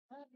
Hi.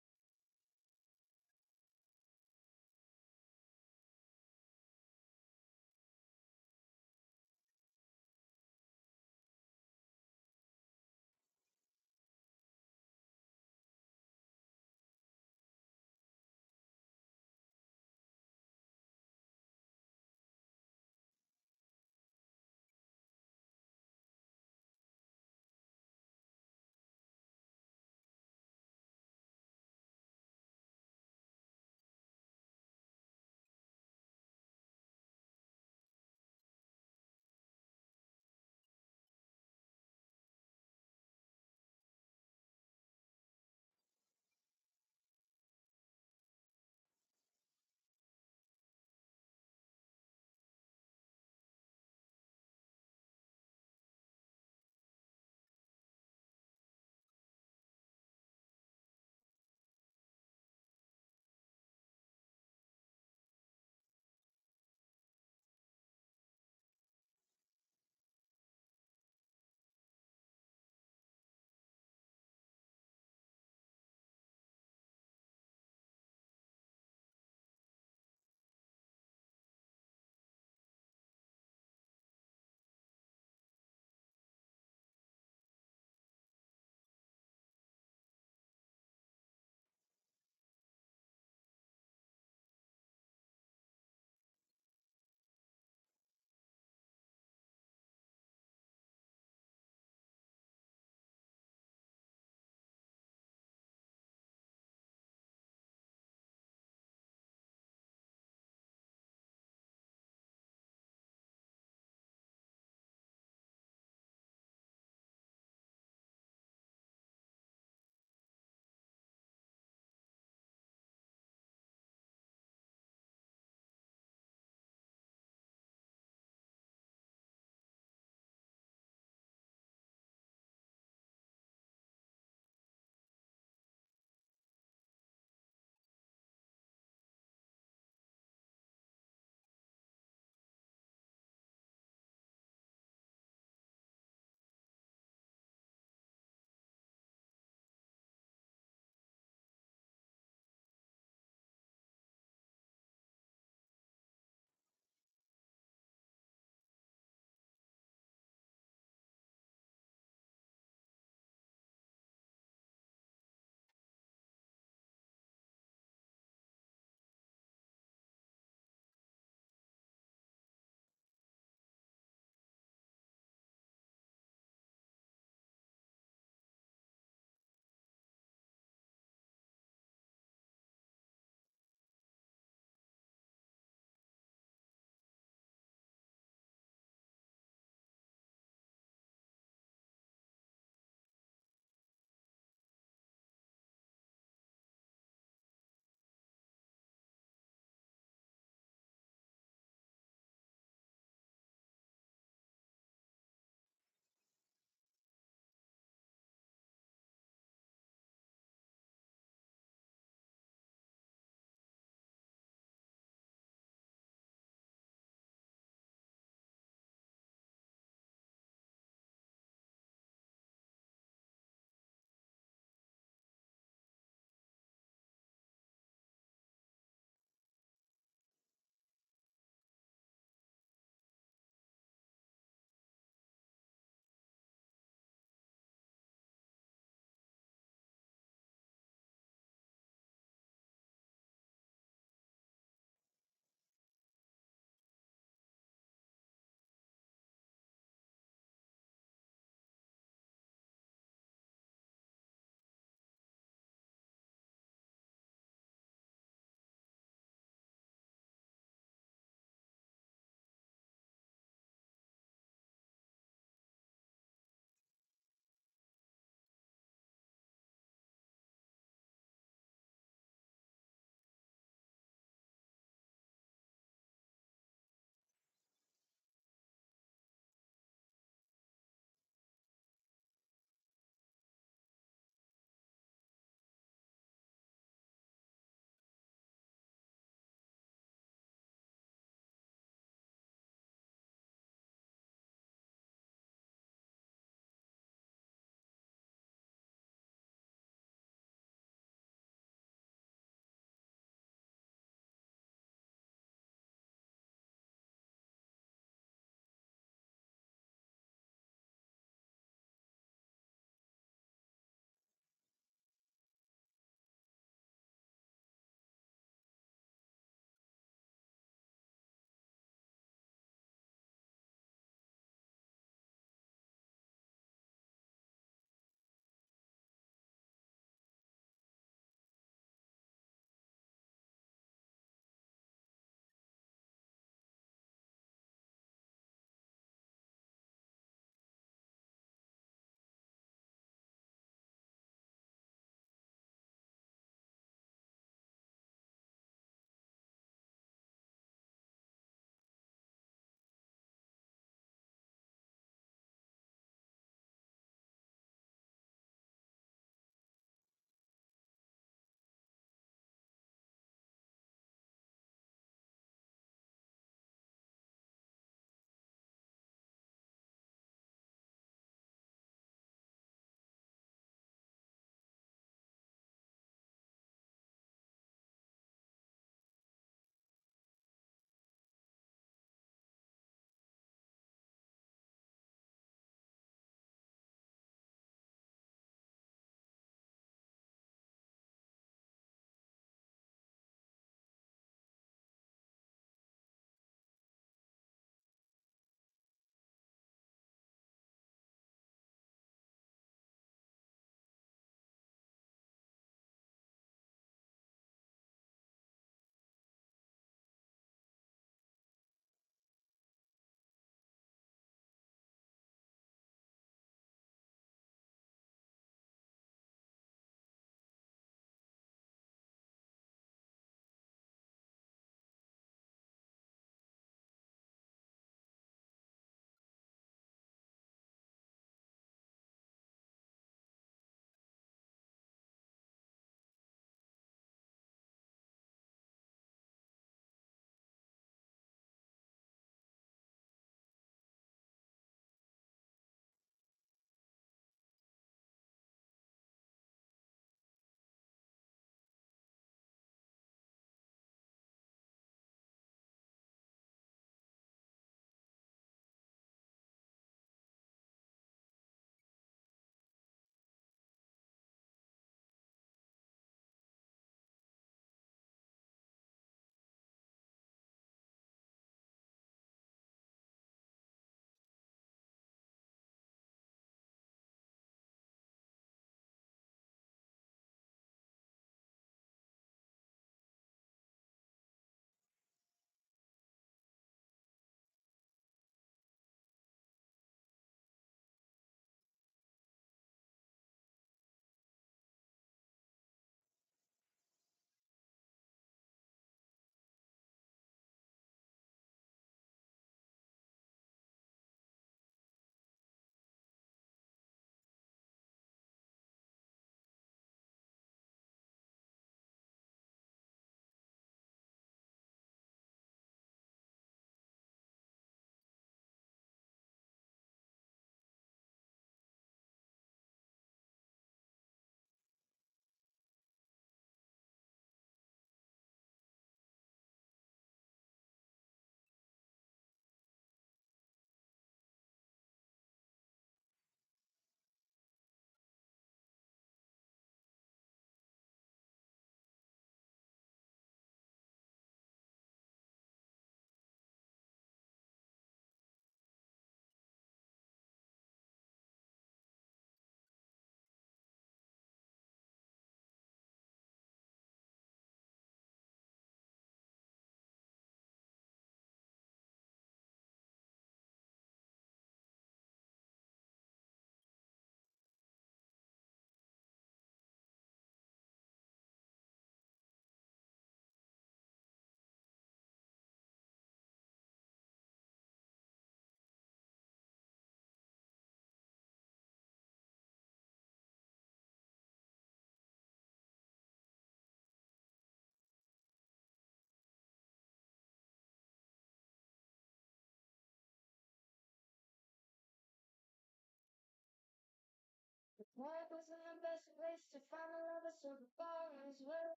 Why wasn't the best place to find a lover, so the bar is where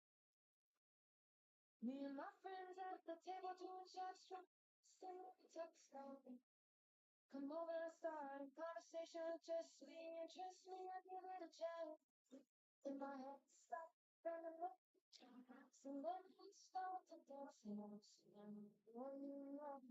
me and my friends at the table doing shots, still text now. Come over and start a conversation, just me and trust me, I give it a chance. In my head, stop, and look, so then we start to dance, and one love.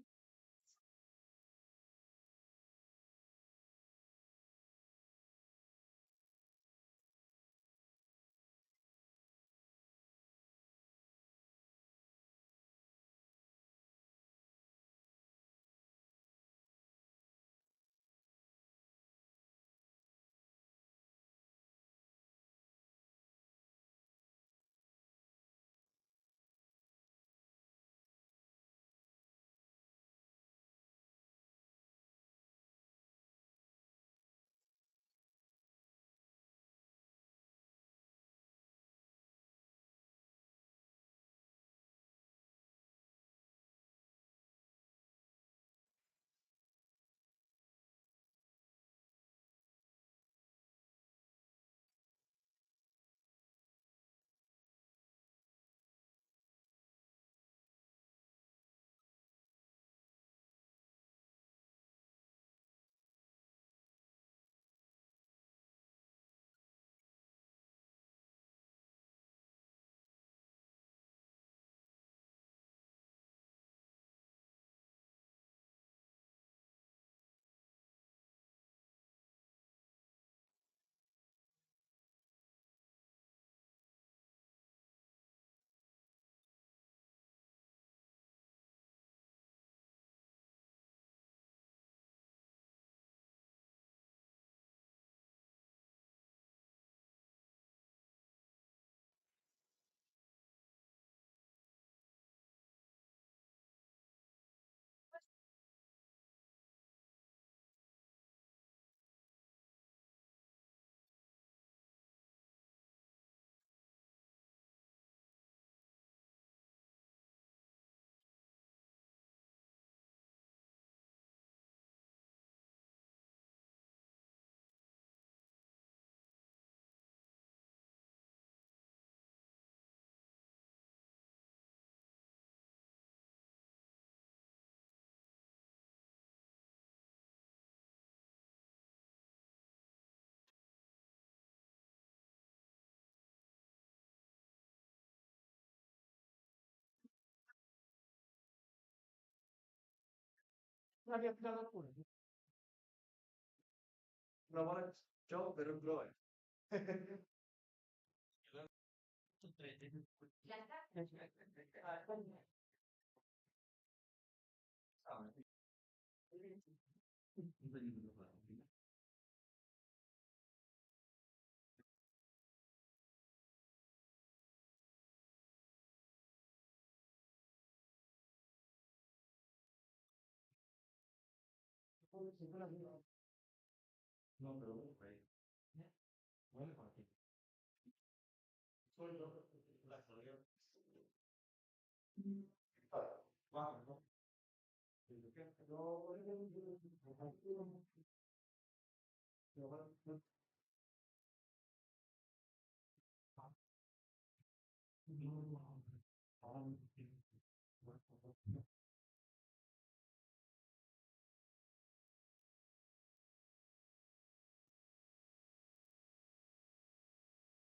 L'avevo appena pure. Prova ciò per un prove. No, però comunque, vuole farti. Solito, la storia.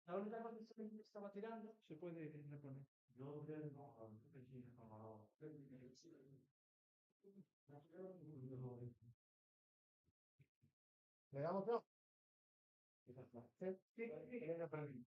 Guarda, la única condición que estaba tirando se puede reponer. Yo creo que no, que sí, no. ¿Le damos dos? Sí, sí, sí.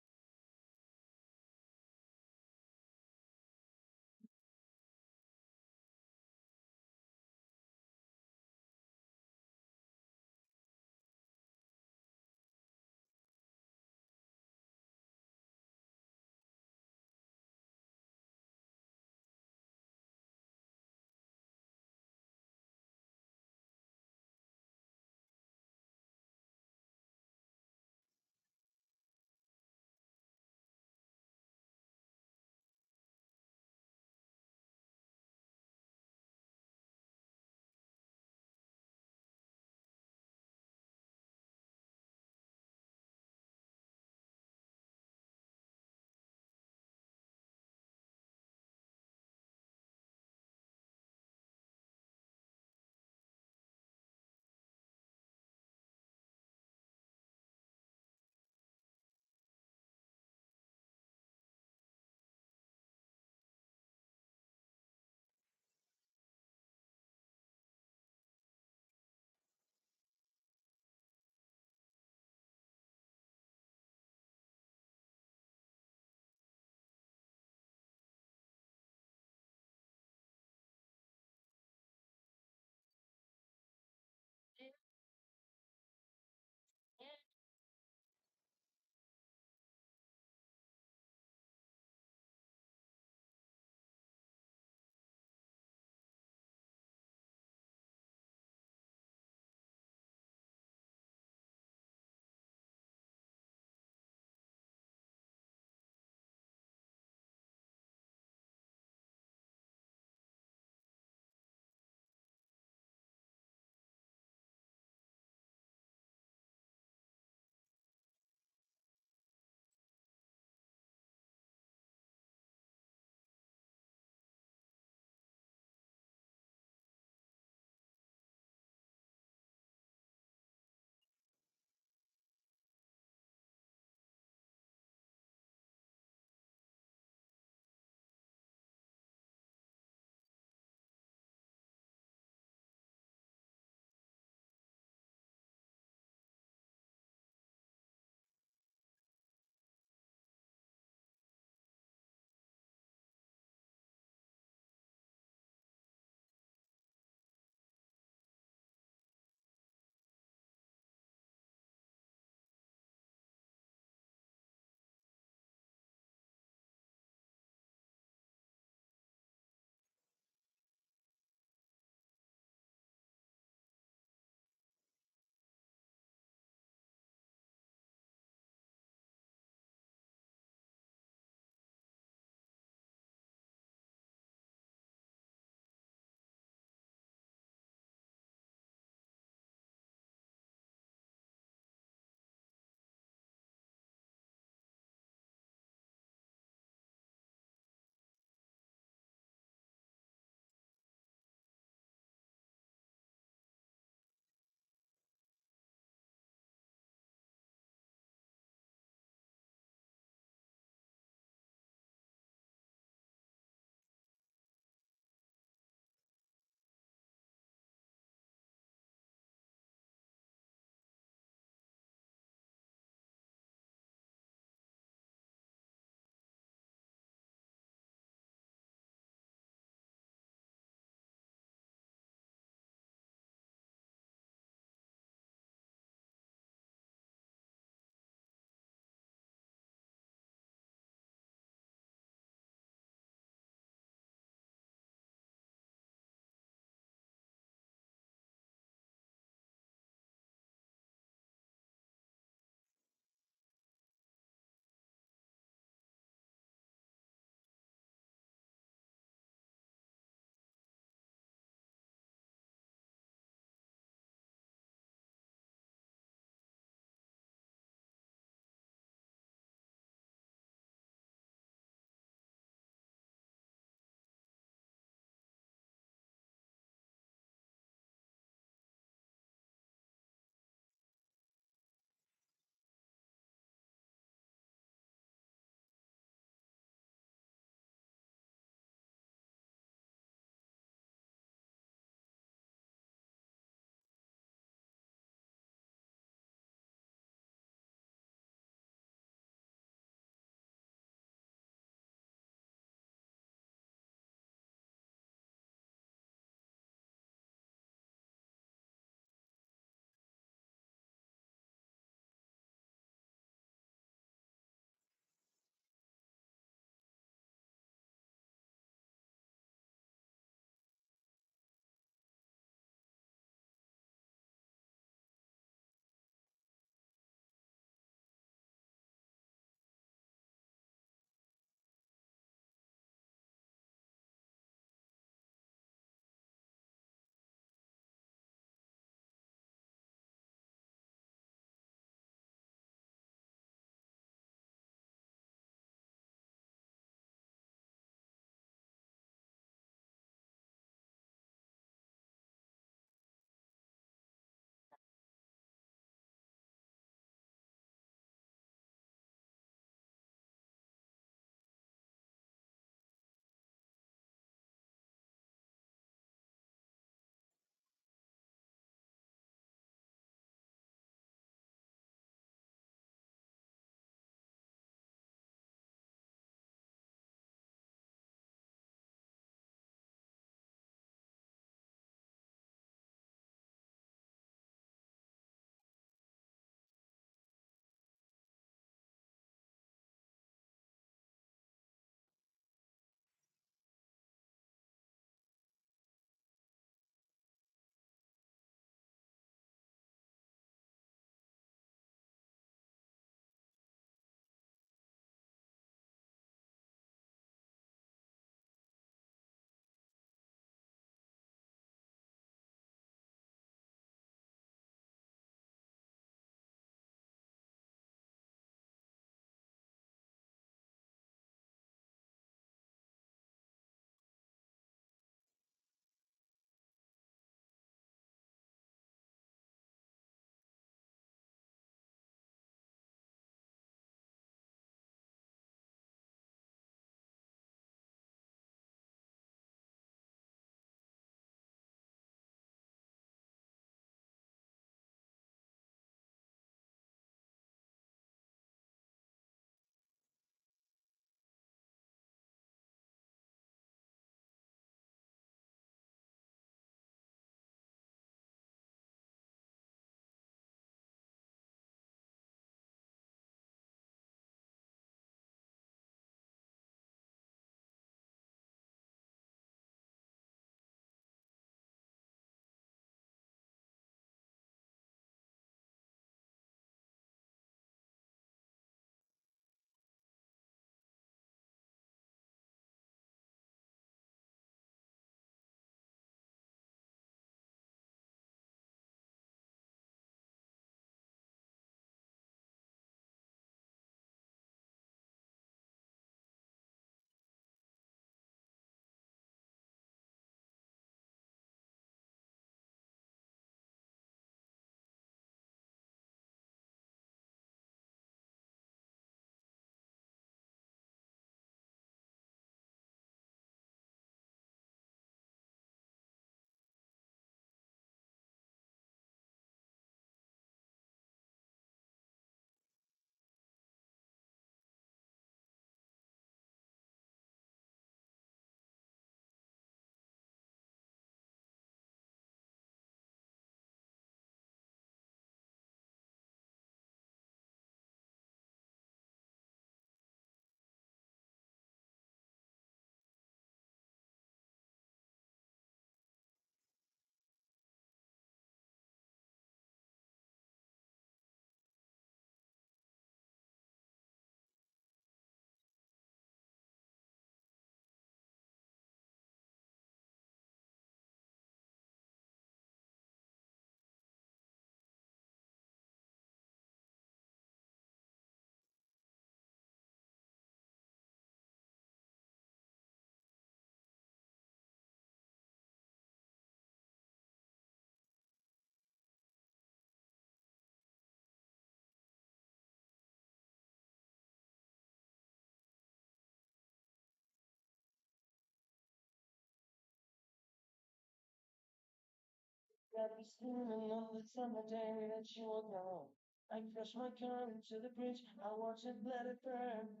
Got me steaming on the summer day that you were gone. I crushed my car into the bridge, I watched it let it burn.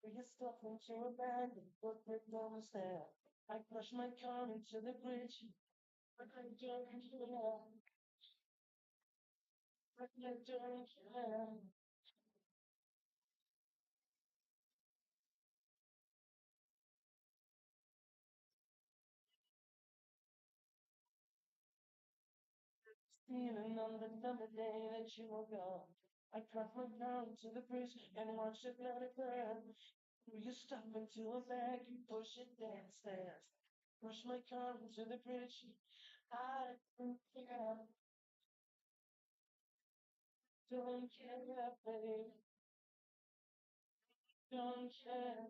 We get stuff into a bag and put it on the stand. I crushed my car into the bridge, but I don't care. But I don't care. Stealing on the summer day that you were gone. I crushed my car into the bridge and watched it let it burn. You stop into a bag, you push it downstairs. Push my car into the bridge. I don't care, babe. Don't care.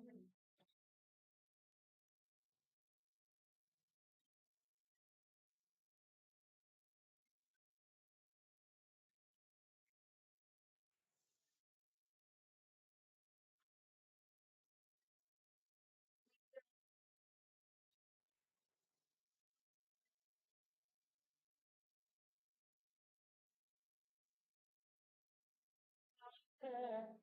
Care.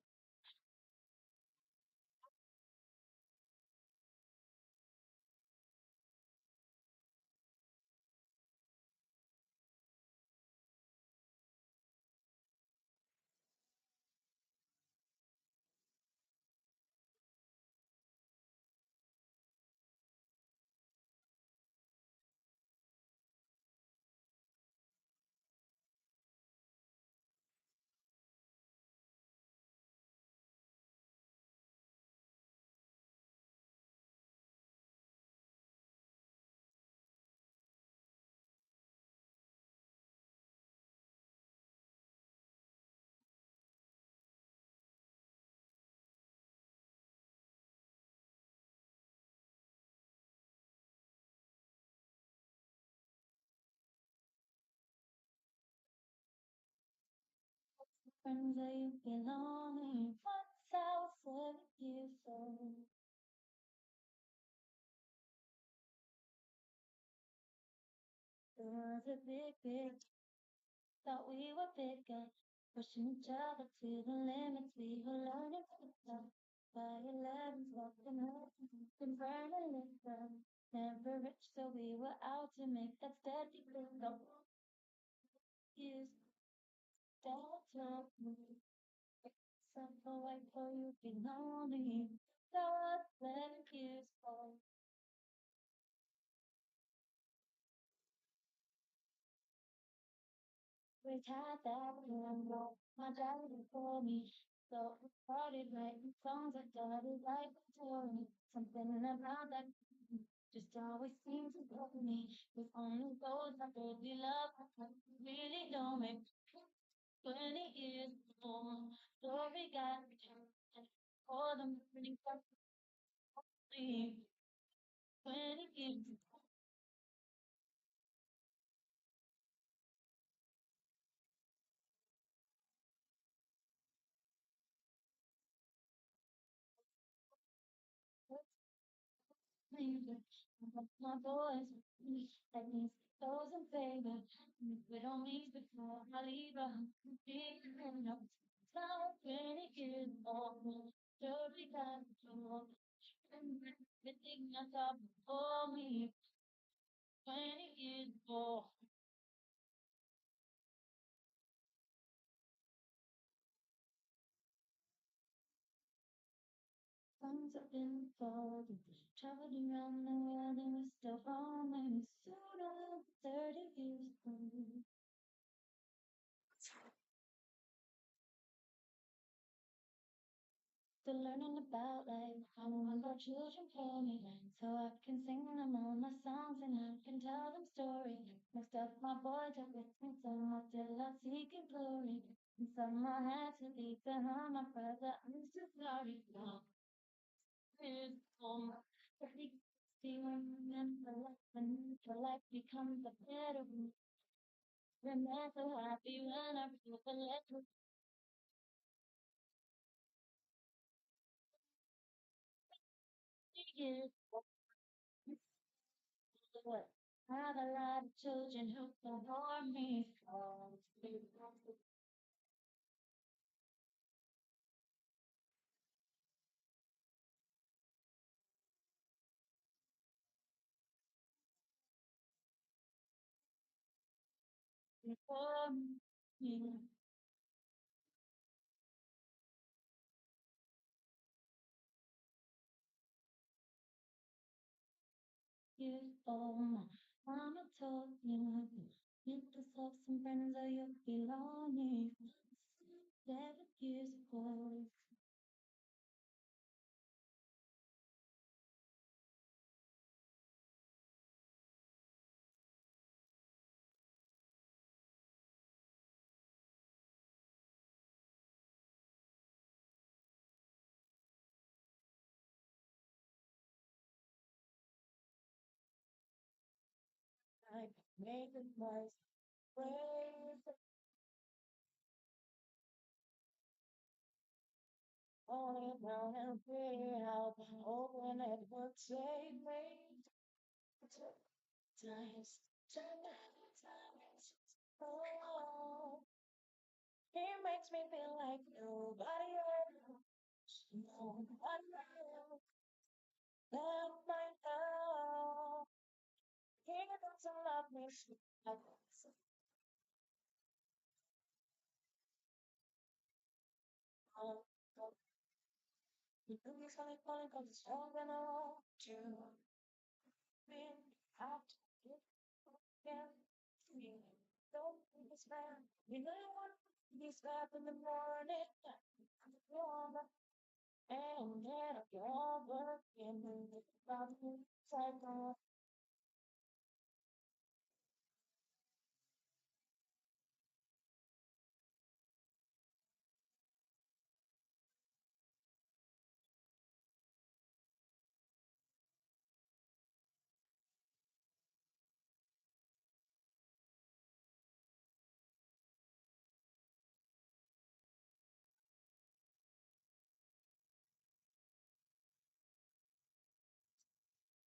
Friends that you belong. Once I was 7 years old. It was a big, thought we were bigger. Pushing each other to the limits, we were learning to love. By 11, walking up, and burning liquor. Never rich, so we were out to make that steady income. Years that took me. Some white for you be lonely. So I was 7 years old. We had that one, my daddy before me. So we started writing songs that started like a story. Something about that just always seemed to bug me. With only those I really love, I really don't make 20 years before. Story got for the morning complete. 20 years before. My boys, that means those in favor. We don't meet before I leave her. Big up. Now 20 years old. Dirty got control. Everything I thought before me. 20 years old. Songs have been folded. Traveled around the world and we're still only sooner. 30 years old. Still learning about life. I want our children for me, so I can sing them all my songs and I can tell them stories. Next up, my boys are with me, some are still out seeking glory, and some I had to leave behind. My brother, I'm so sorry. Now, here's home. Every see when remember life, when the life becomes a better one. Remember so happy when I feel the letter. Years. What? I have a lot of children who can harm me. Before me. You, mama told you, get yourself some friends or you'll be lonely. 7 years ago, I made the nice ways, only down and figure out, hoping it would save me. Times, times, oh, it makes me feel like nobody else, nobody else, that might help. He doesn't love me like this. Oh, oh, you do me something funny 'cause it's all been all to me. Have to get again. Me. Don't be this man. You know you want to be slapped in the morning. You're and then you're working about the cycle.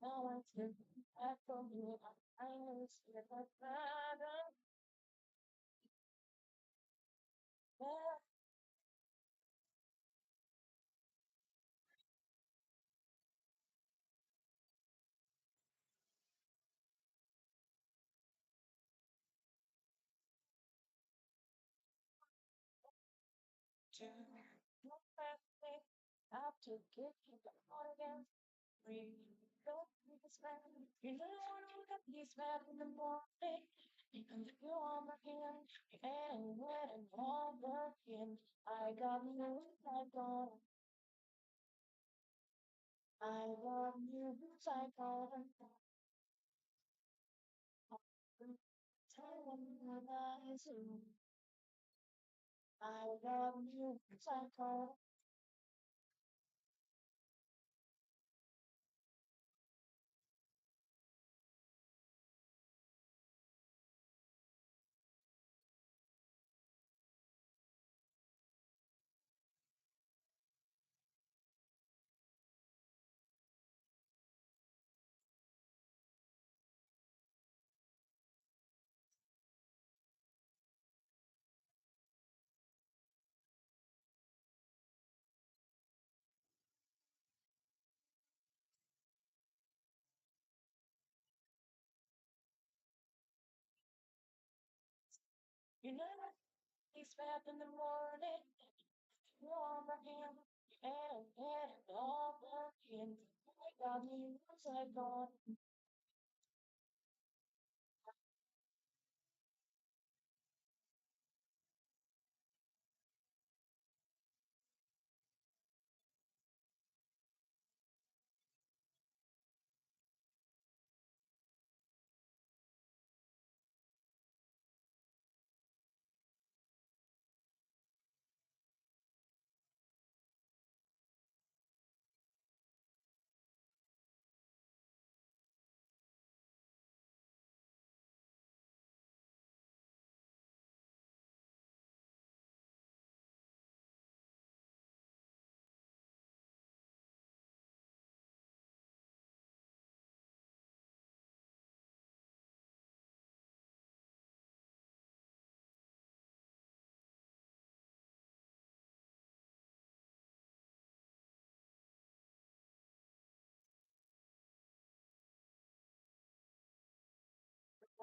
Now I take back from you. I know it's like that. Yeah, to you me. Have to get you out again. Breathe. Don't be this man. You know you want to look at these mad in the morning. And if you are working and when I'm all working, I got news I got. I got news I got. Tell them that I do. I love you, psycho. You know, he's bad in the morning. Warm him and all working. I got me psycho.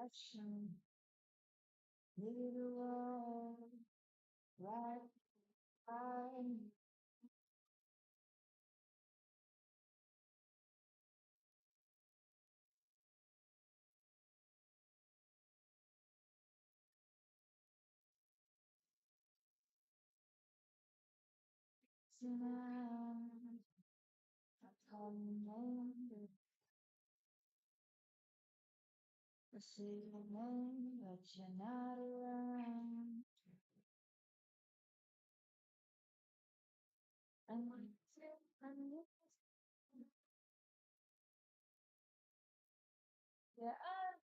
action, little world, right by tonight. I call your name, I say your name, but you're not around. And I miss your eyes.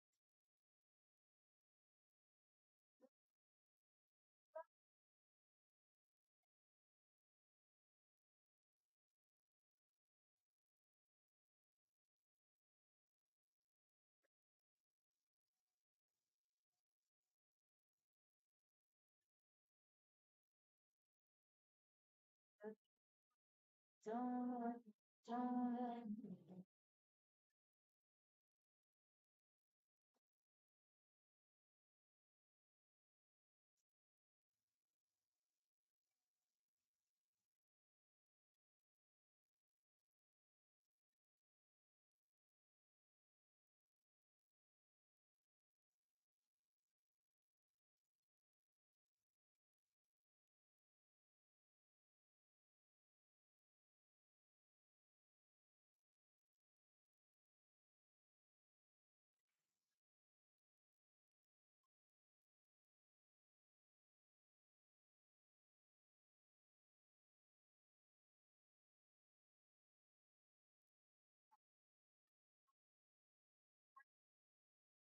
Don't, don't let me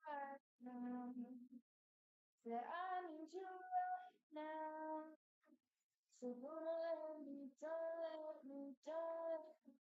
cry now. Say I need you right now. So don't let me, don't let me, don't let me.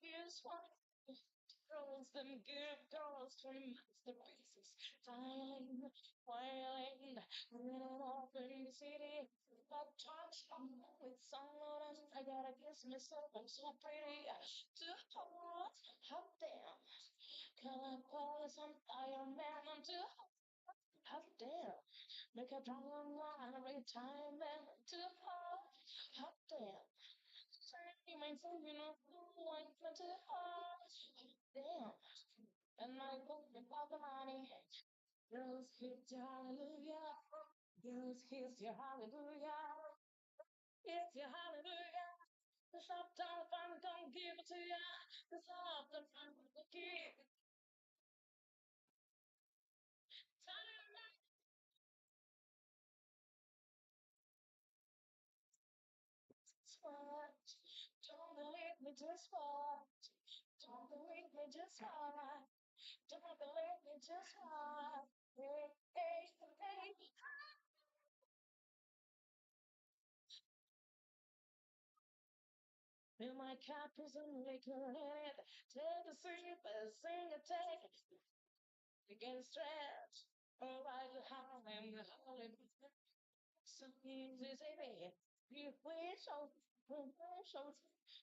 Here's one. Girls, them good girls from masterpieces. Time, whirling, running off in the city. I touch with someone. I gotta kiss myself. I'm so pretty. Too hot, hot damn. Can I call some Iron Man? I'm too hot damn. Make a drum line every time. And too hot damn. Turning myself, you know, like too hot damn. And I go without the money. Girls hit your hallelujah. Girls hit your hallelujah. It's your hallelujah. The shop down if I'm gonna give it to ya. The shop down if I'm gonna give it. Time is what. Don't believe me, just watch. Don't believe me, just watch. Don't believe me, just why. Hey, hey, hey. Fill my cup is a liquor in it. Take a sip, sing a take. You can stretch. Alright, the howling, the howling. Some easy, baby. You wish, so, so,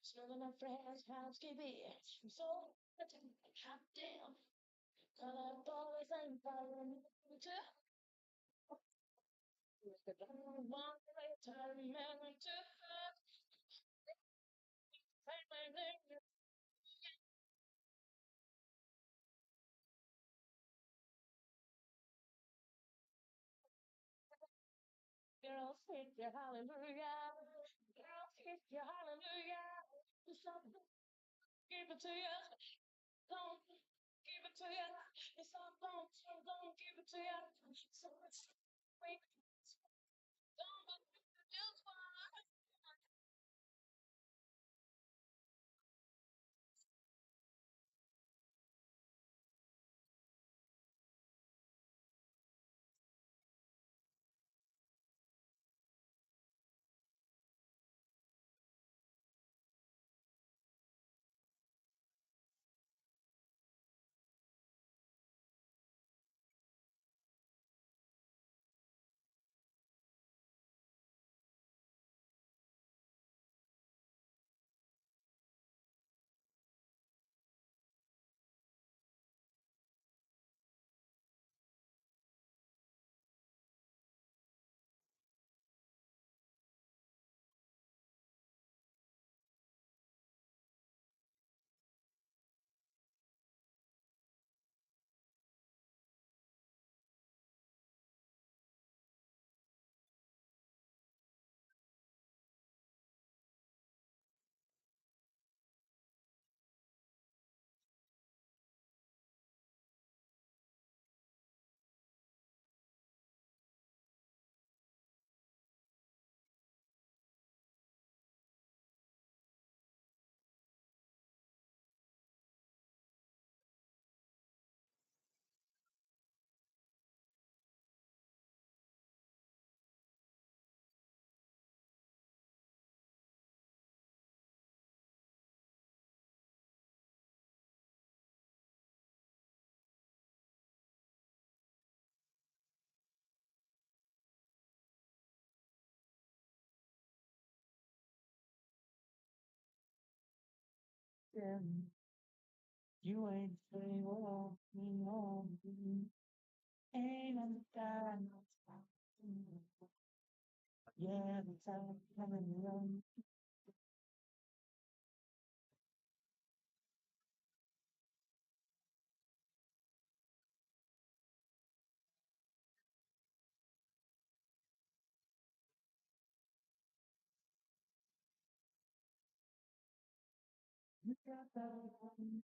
smelling my friends, housekeeping. So, goddamn. Color boys and fire. One time, man, to find my name. Girls, hit your hallelujah. Girls, hit your hallelujah. It's something, give it to you. Don't give it to you. It's all don't give it to you. So it's wait, don't believe the just one. Yeah, you ain't saying well, you know, ain't on the time. Yeah, the time coming along. You got that one.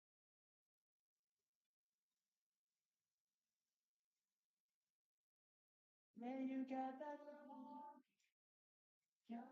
Yeah, you got that one. Yeah,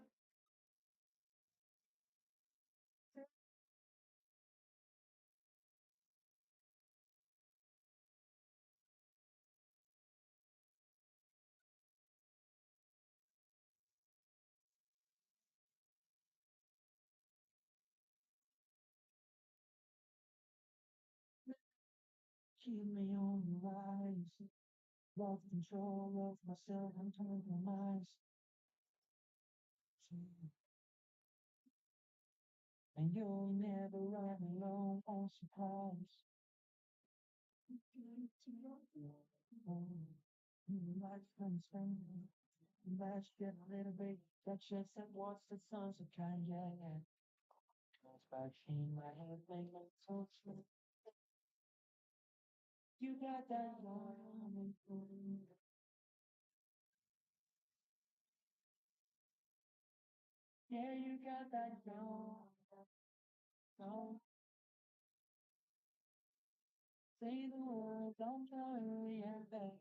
keep me on the rise. Lost control of myself and compromise. And you'll never ride alone on surprise. Life's gonna spend. Let's get a little bit. That shit said, what's the sun's of kind, yeah, yeah. Comes back in my head, make me so true. You got that one. Yeah, you got that one. Don't say the word, don't hurry and beg.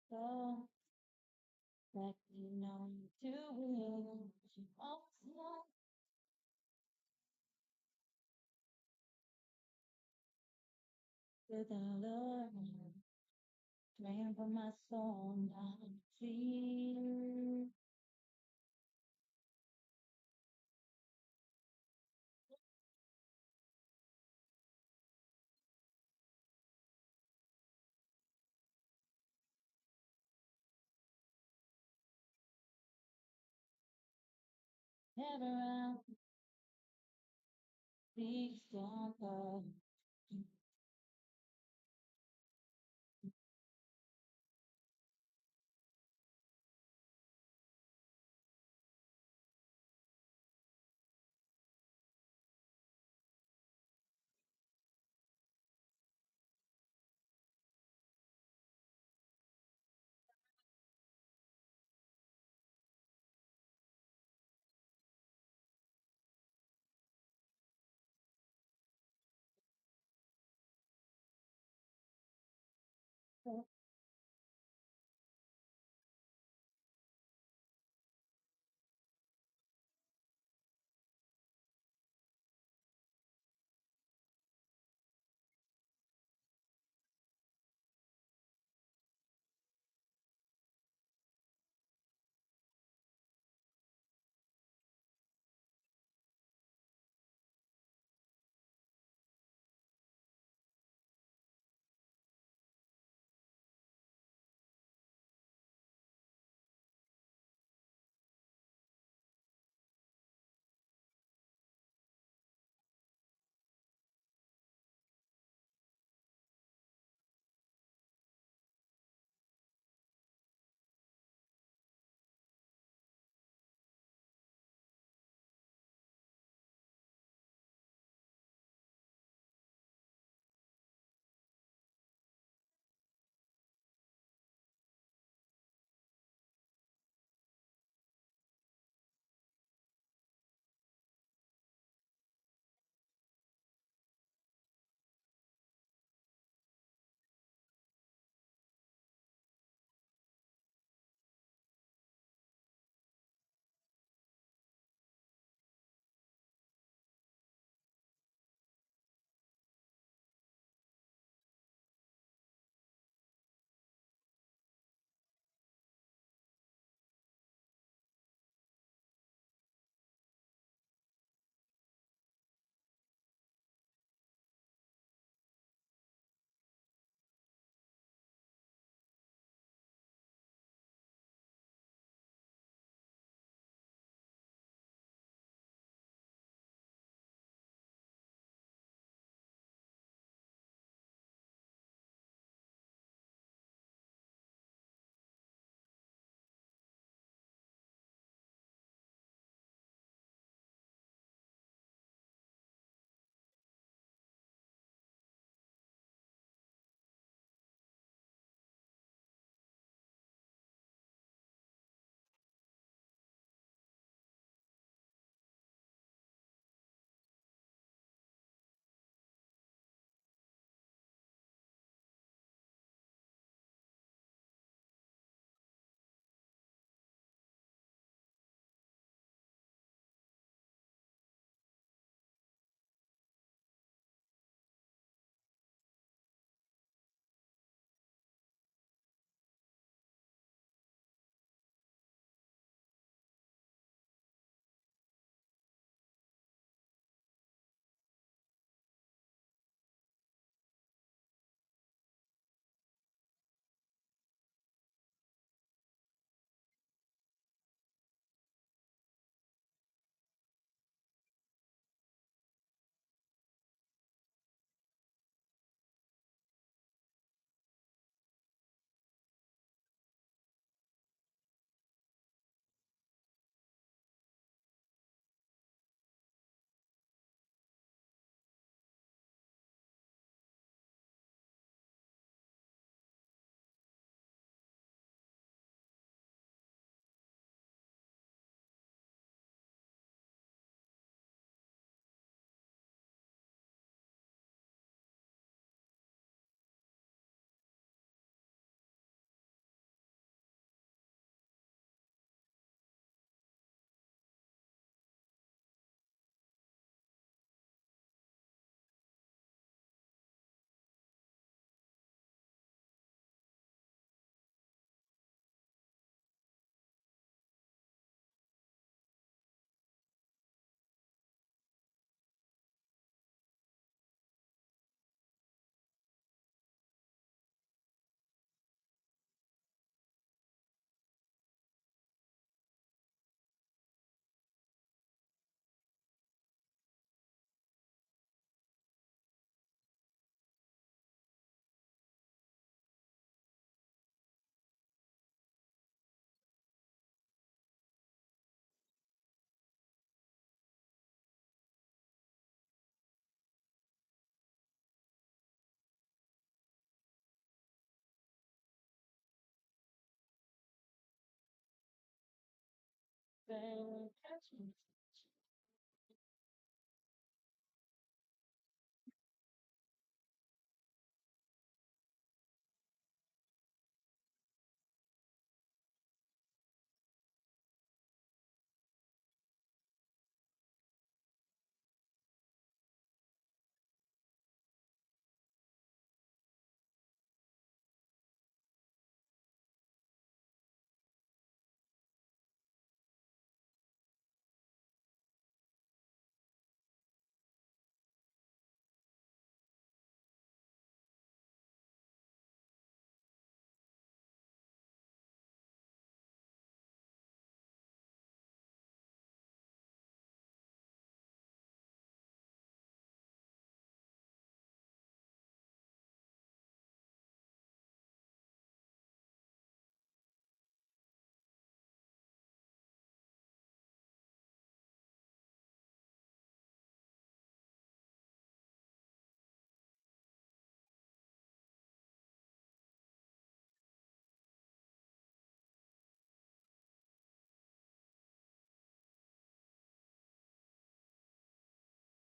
So that you know you doing what you always without learning. Praying for my soul, not fear. Never out, be stronger. Then catch me.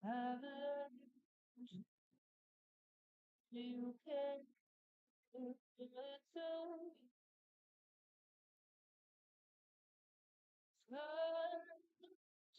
I love you. You can do it too. Love you.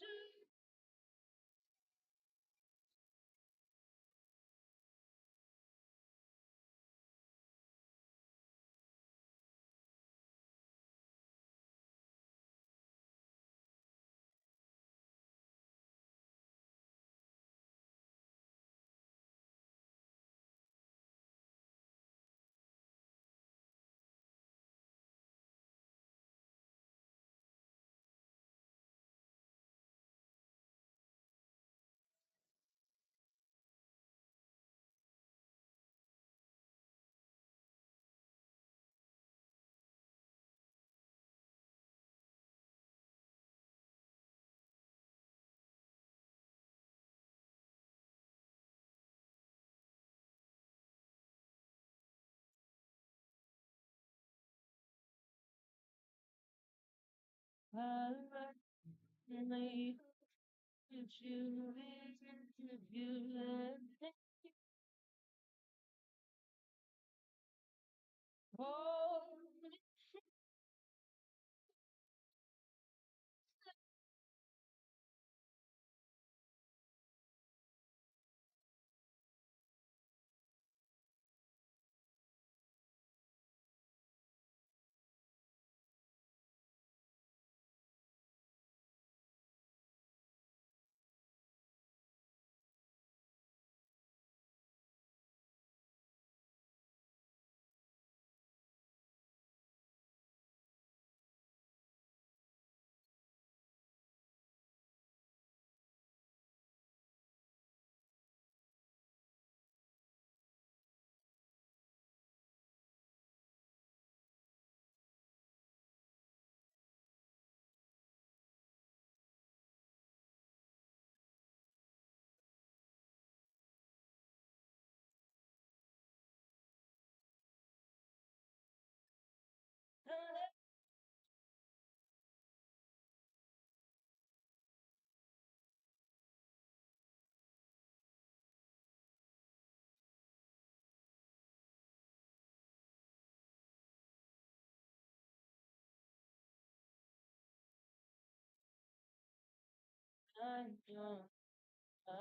I love you. If you if you oh, I know I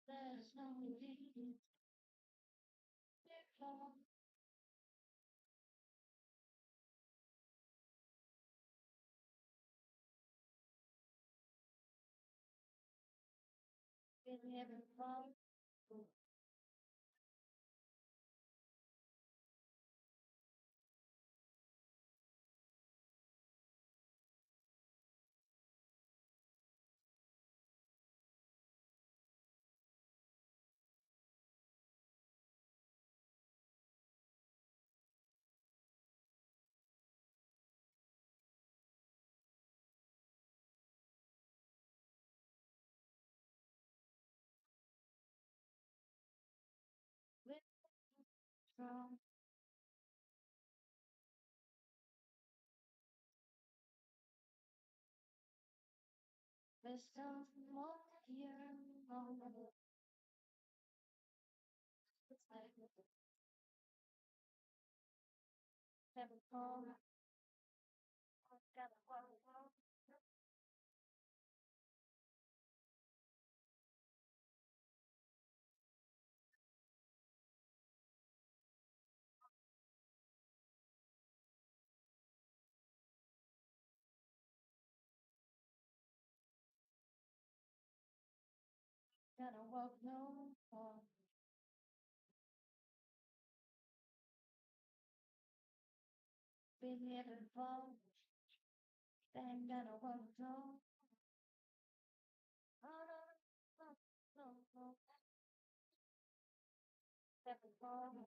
There's no need to fall. Been having fun. With strong. There's some more here. It's like having fun. Gotta walk. Gotta walk no more. Been having fun. Then gotta walk no. Oh, no, no, no. Having fun.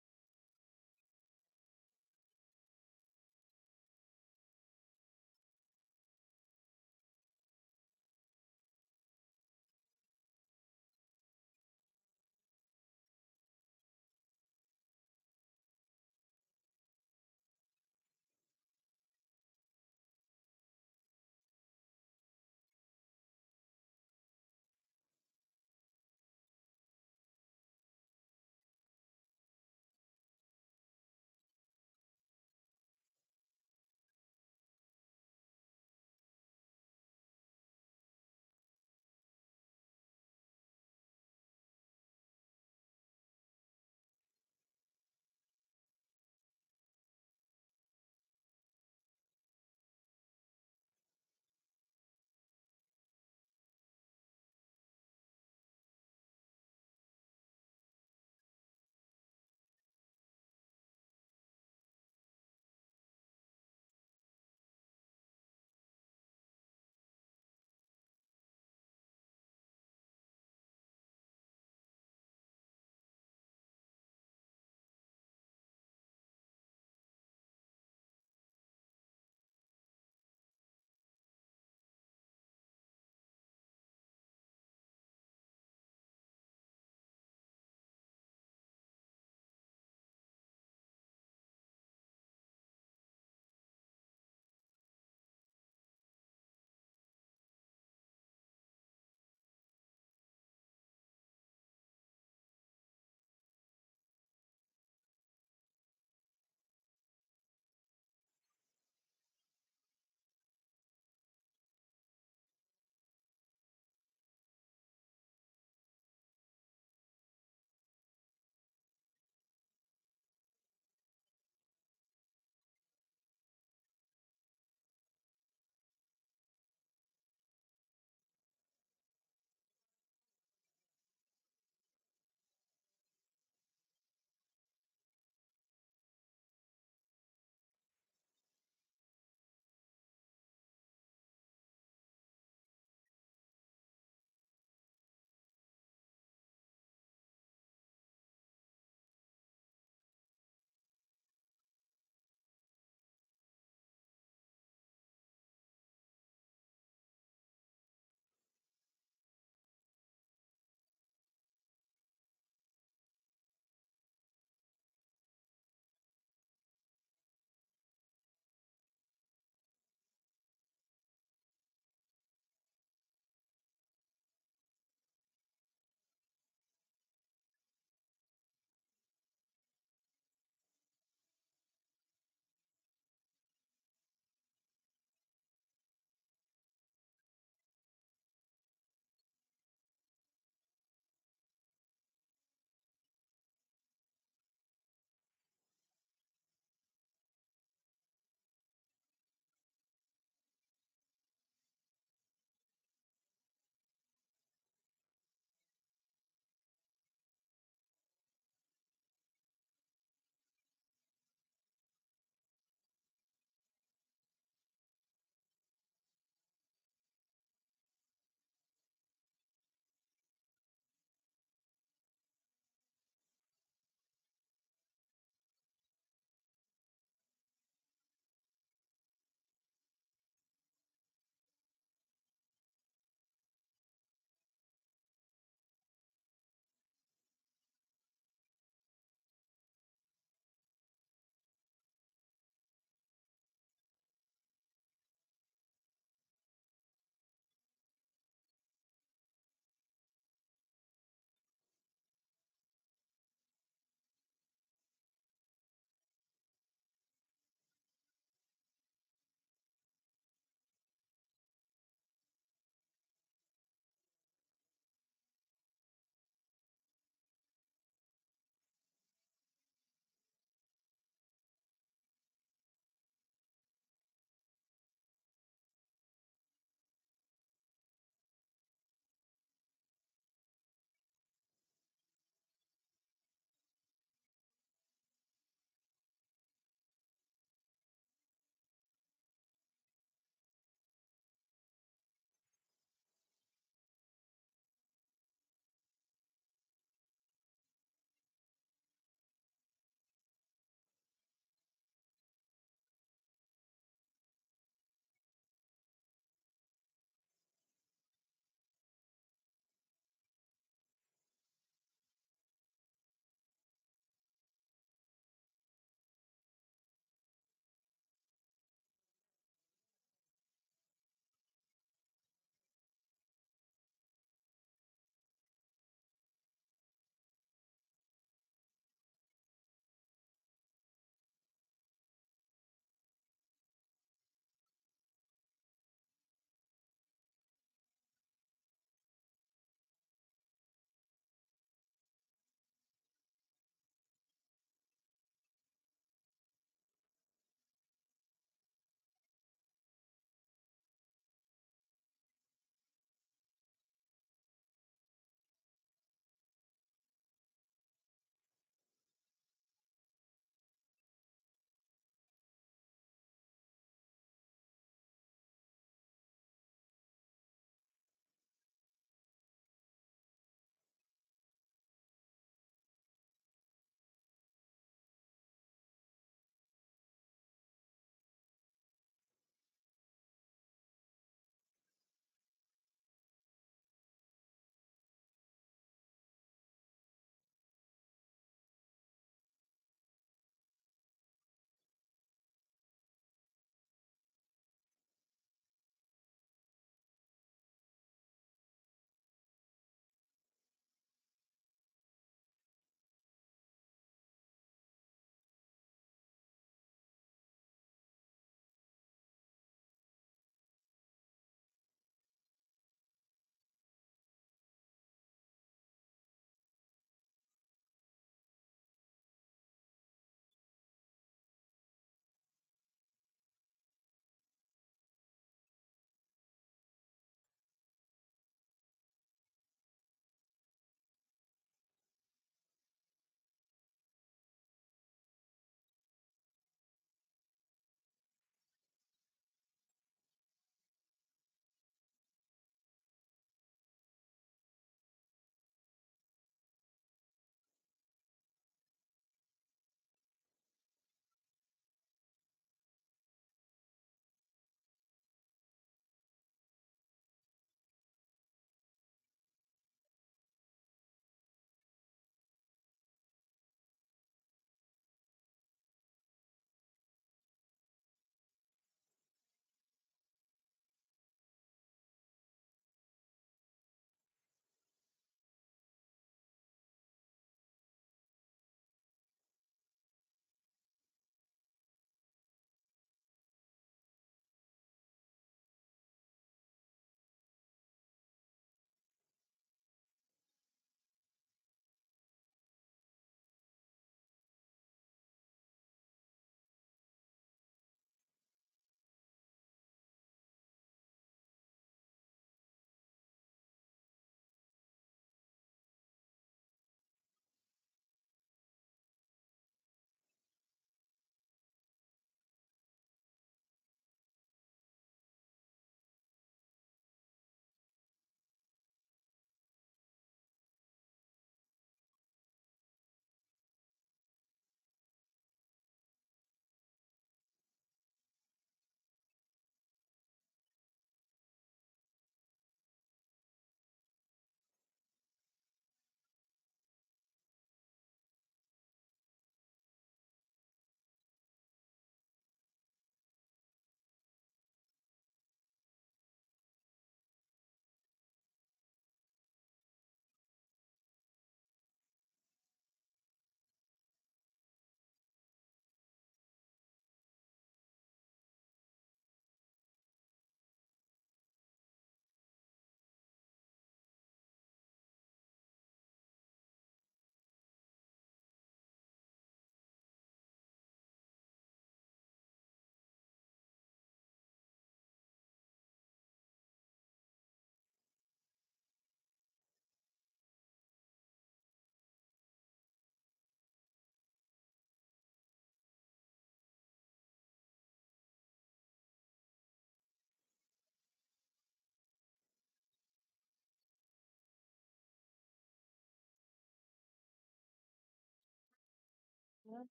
When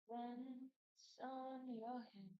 it's on your head,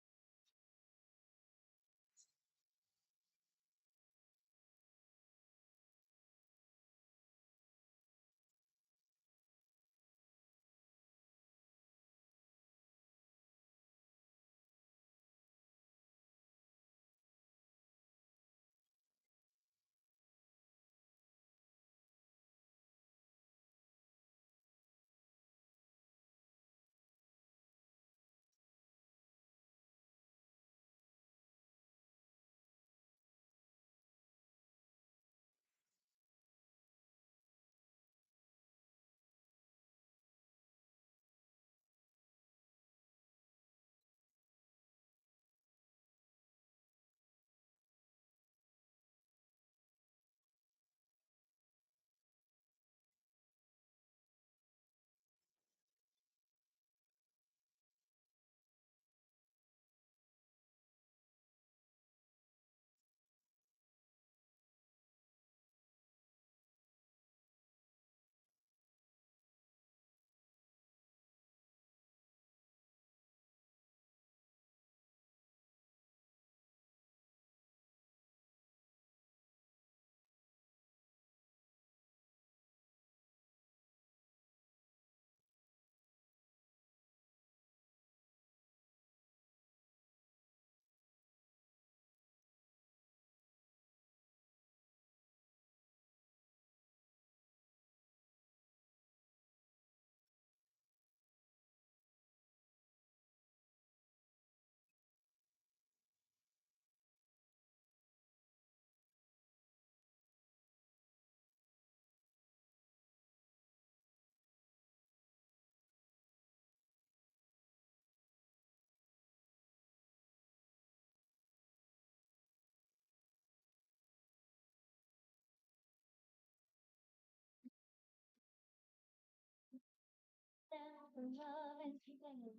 and love and feeling,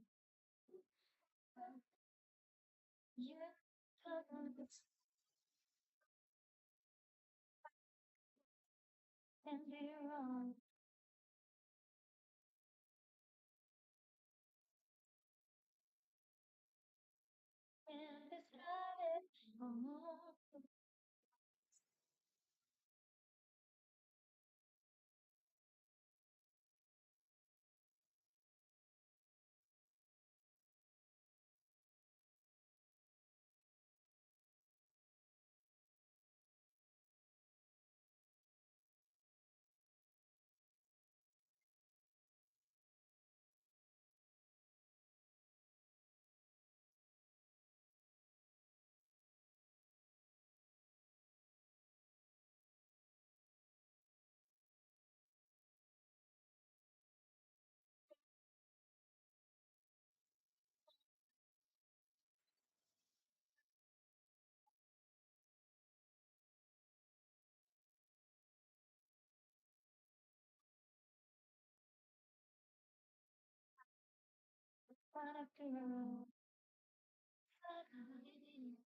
you come and be wrong. And describe it. Oh, find a girl like me.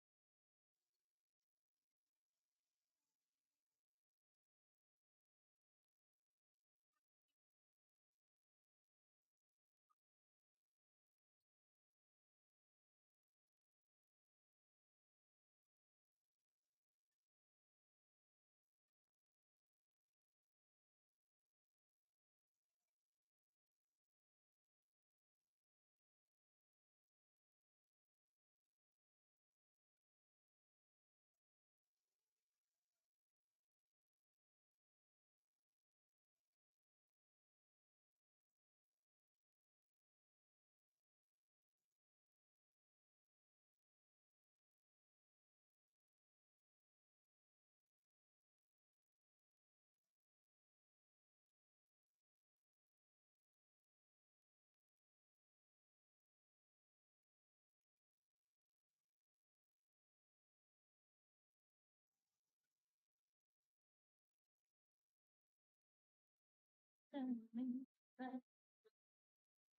Tell me that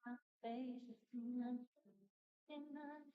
my face is enough. Enough.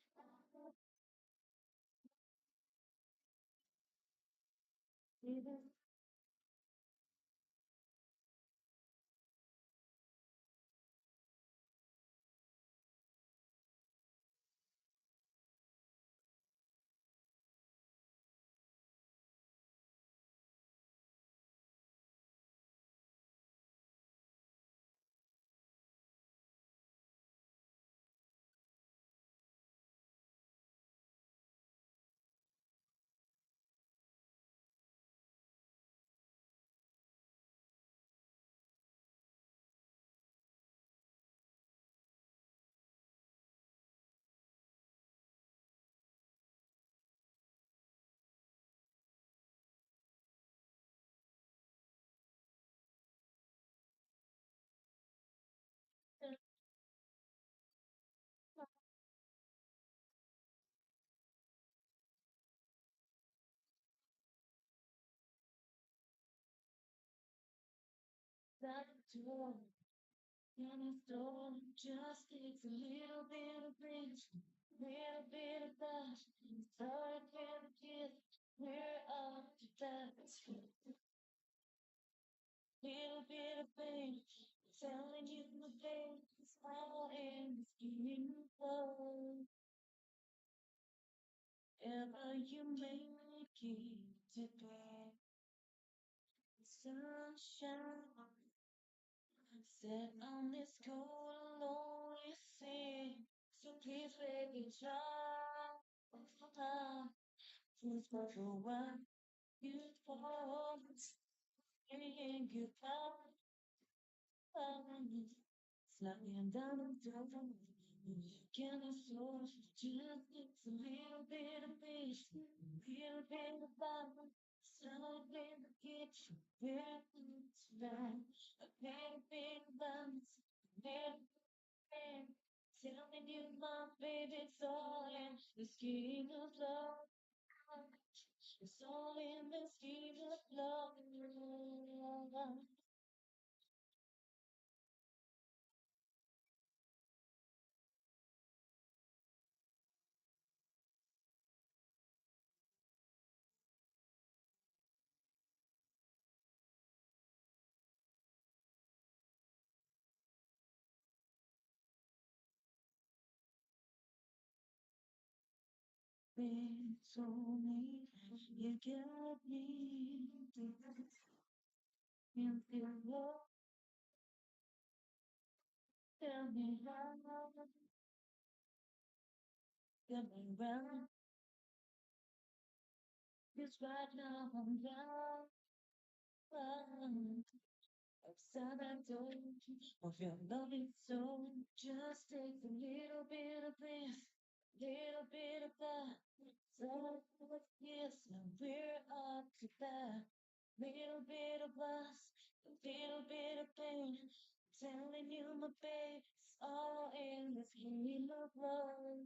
That door, and it's door just takes a little bit of reach, little bit of that. Start with a kiss, we're up to that. Little bit of pain, telling you my face, all in this game of love. Ever you make it today, sunshine. Set on this cold, lonely sea. So please make me try. Please go for what you want. Saying goodbye. Flying down the door. Can I source just it's a little bit of peace, a little bit of fun, solid in the kitchen, where it's right, a little bit of balance, a little bit. Telling you, my baby, it's all in the scheme of love. It's all in the scheme of love. Been told me you got me in the love. Tell me how, get me round. Cause right now I'm down. Upside that door of your loving soul. Just take a little bit of this, little bit of that. So yes, now we're up to that. Little bit of us, a little bit of pain. Telling you, my babe, it's all in this game of love.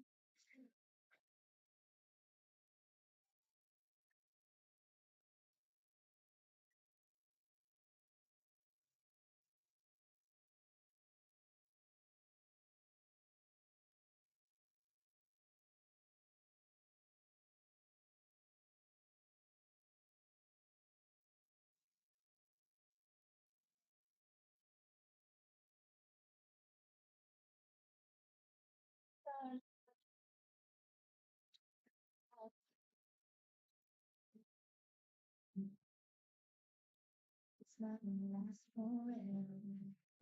not gonna last forever.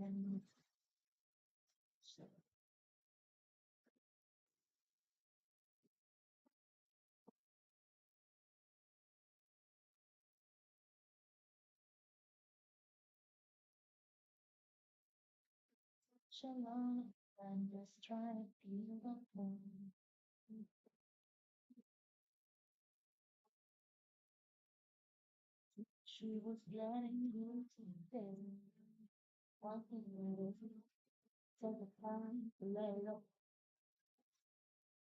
And so long and just try to feel the pain. She was letting go today. Walking away, take the time to let it go.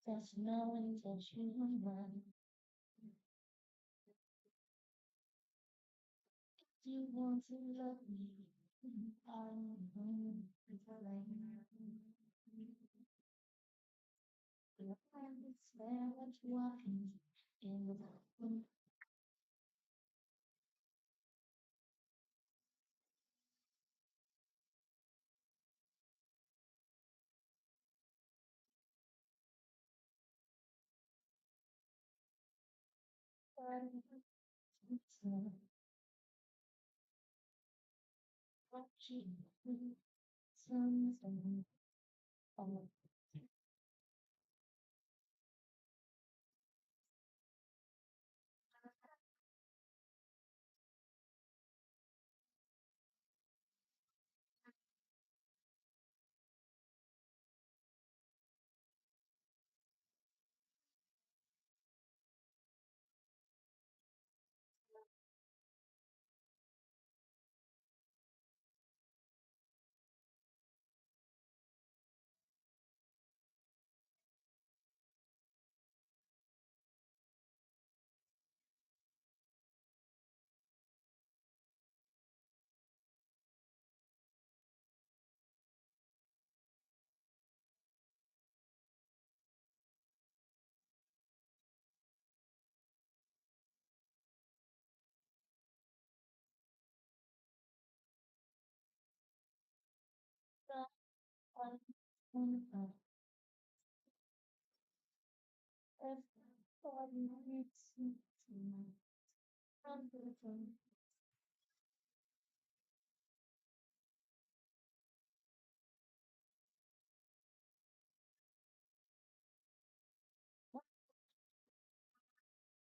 Just knowing that you are mine. You want to love me. I don't know if I like your hand is there, what you walking in the room. Watching sunset on the everybody needs you tonight. I'm beautiful.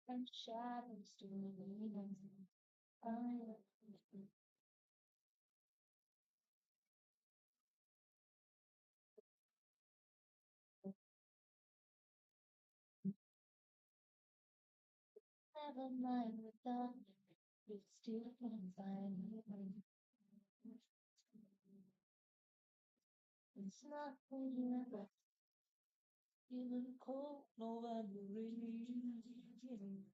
And shadows to me. I never mind without you. You still can find me. It's not for you, but even cold, nobody really.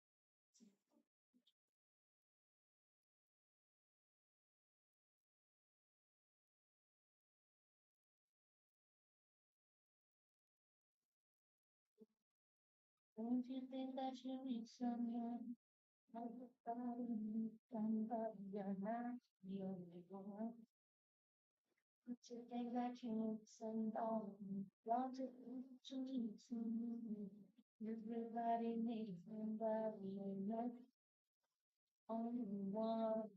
Don't you think that you need someone? Everybody needs somebody, you're not the only one. Don't you think that you need somebody? Want to need someone? Everybody needs somebody, you're not the only one.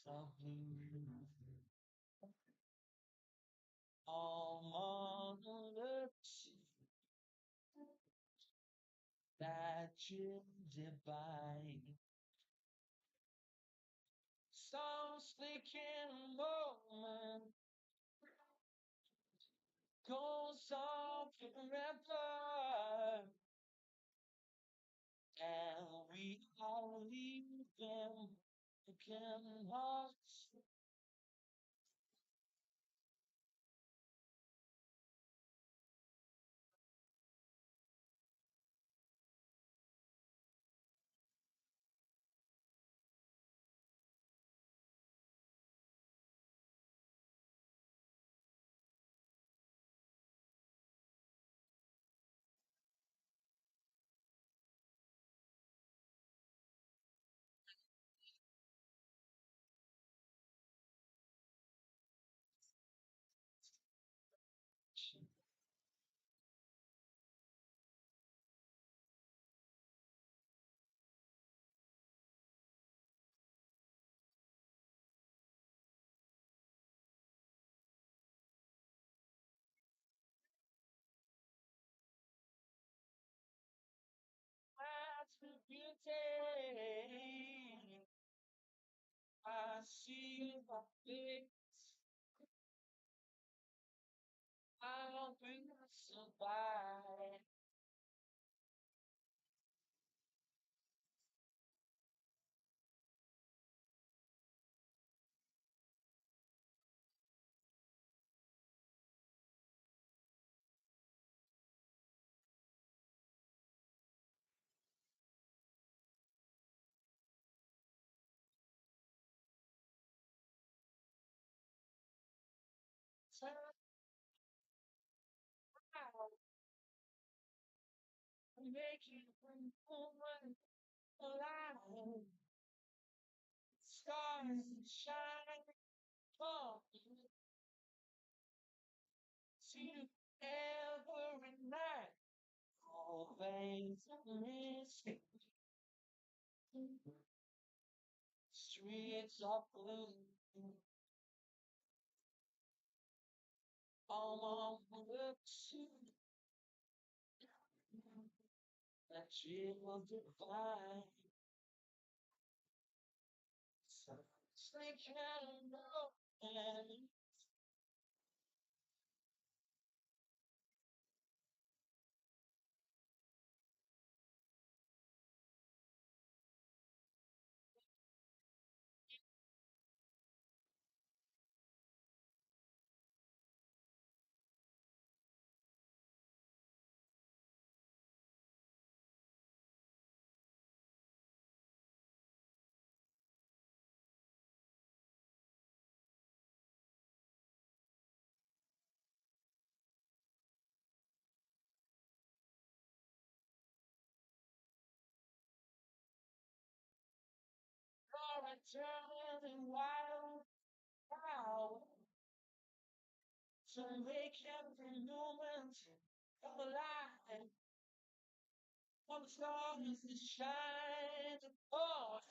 of blue. All monarchs that you divine. Some sneaking moment goes on forever, and we all leave them again hearts. That's the beauty. I see my face. I'll be survive. Turn around, make it woman alive. Stars shine on to every night. All things missing. Streets of blue. All on the sea. That you will divine. Sleep and know. And you're returning wild power to make every moment come alive. From the stars that shine above,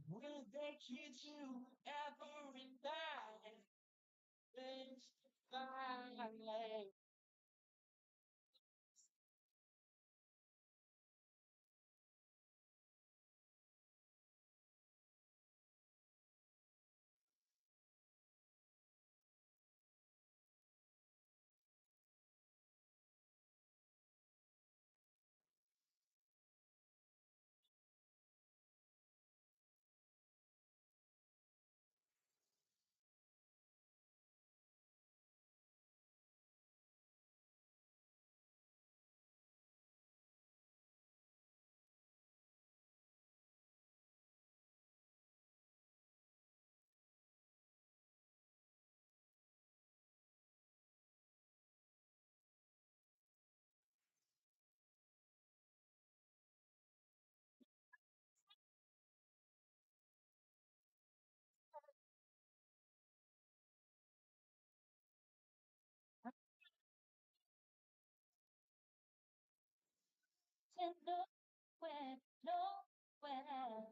will take you to every night. Things fly. To nowhere, nowhere.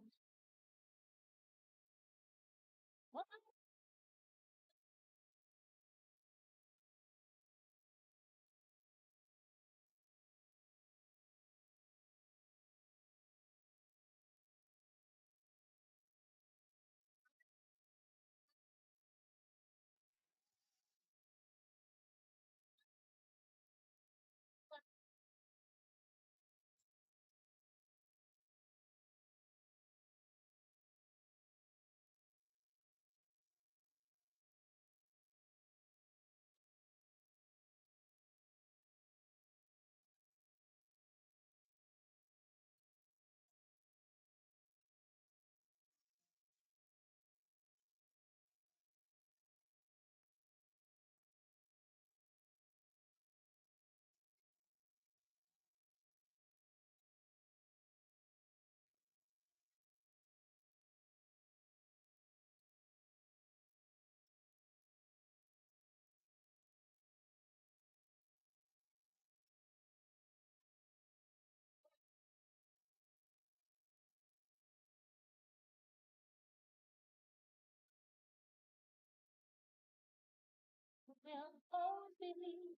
Speaks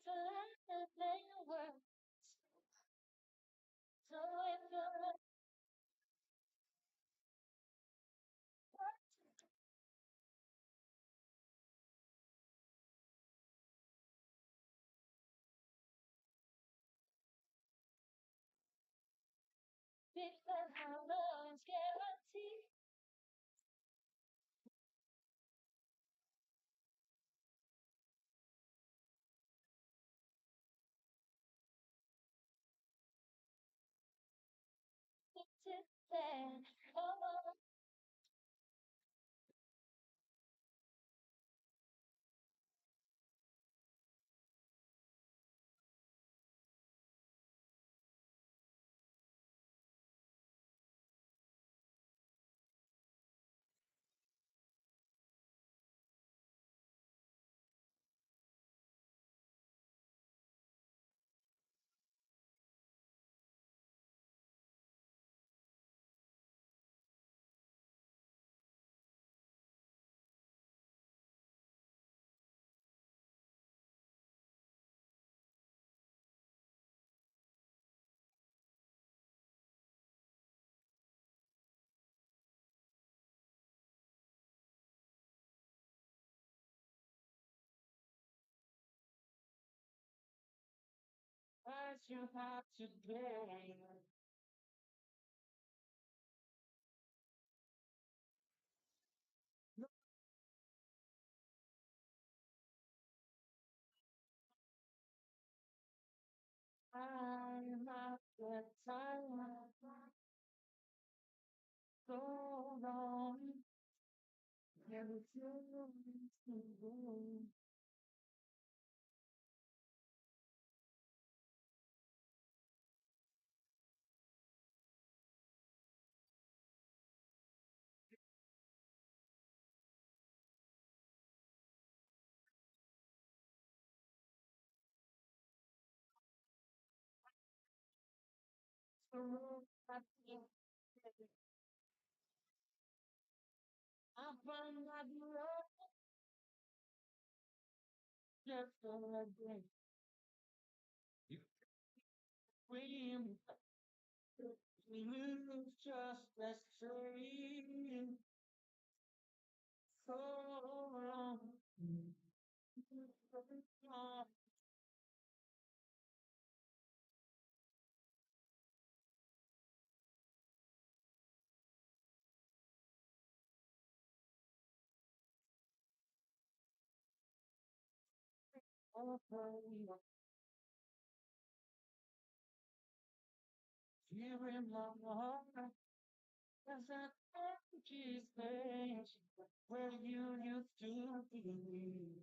louder than words. So if you're speaks that how love's guaranteed. It's that oh, as you have today. I'm not the time so long. Never feel to go. So I feel I find my love just a day. You dream, we lose just as same. So long. Here in my heart, there's an empty space where you used to be.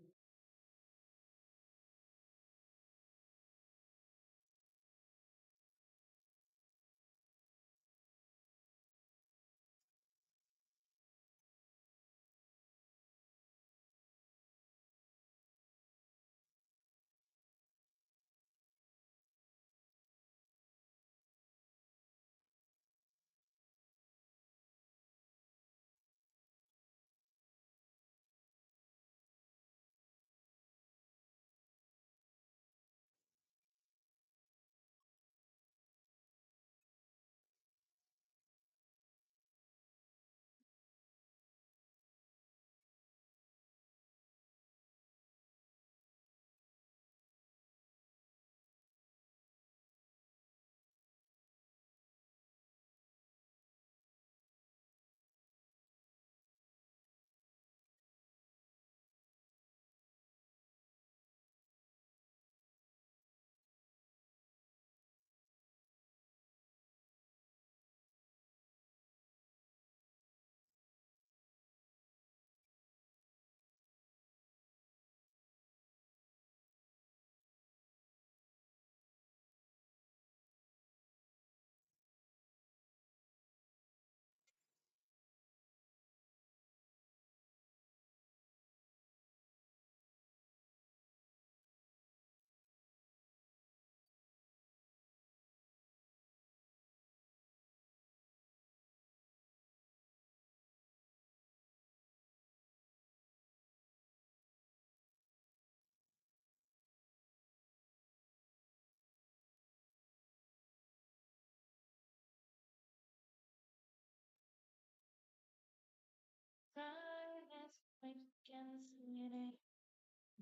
we can see it.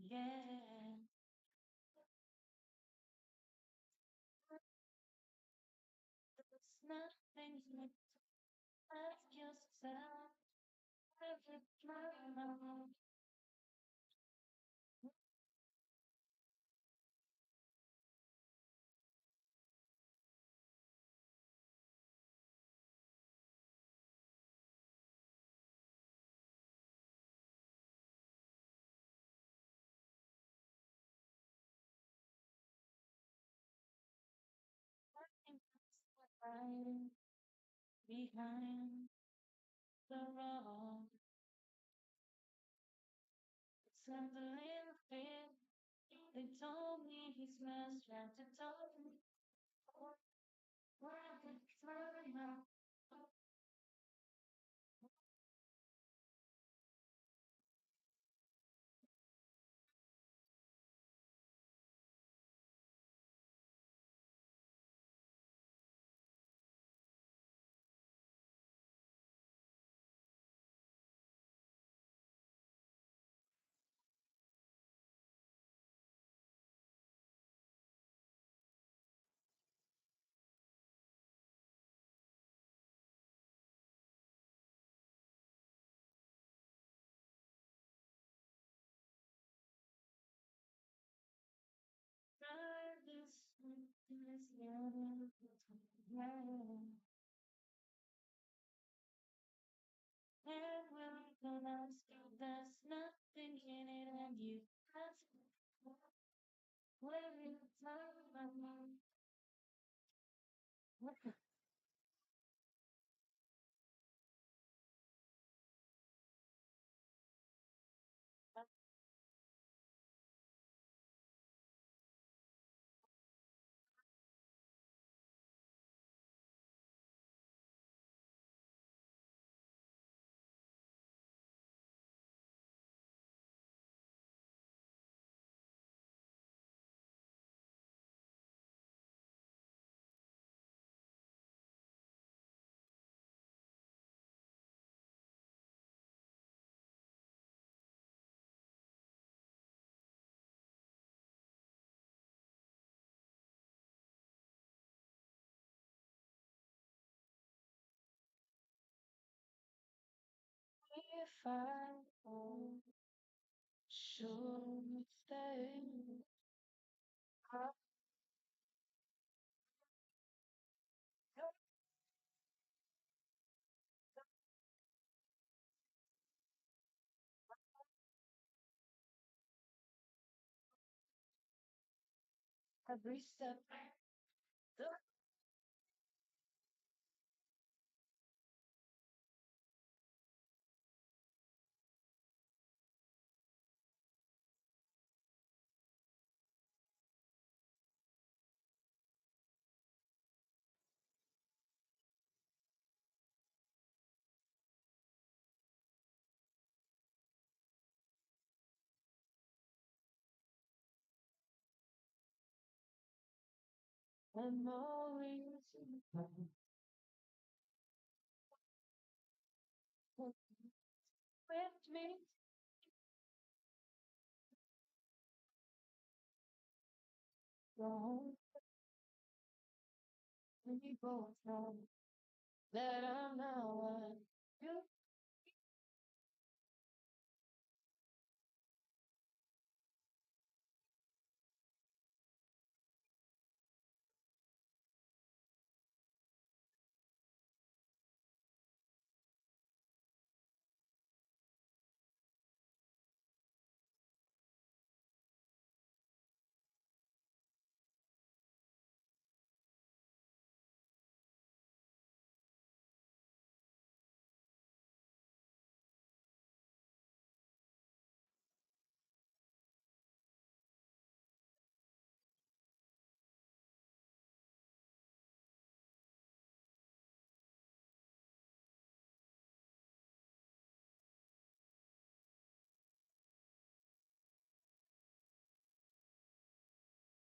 Yeah, there's nothing to ask yourself every time. Hiding behind the rock. Except a little bit. They told me he smells trying to talk me. Where the time this is getting yeah. And when don't ask you, there's nothing in it, and you ask where in time. If I should stay, I every step. And always with me. Wrong, we both know that I'm not what you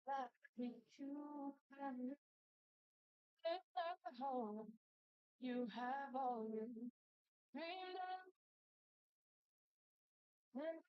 back me to. And it's like a home. You have all you dreamed of. When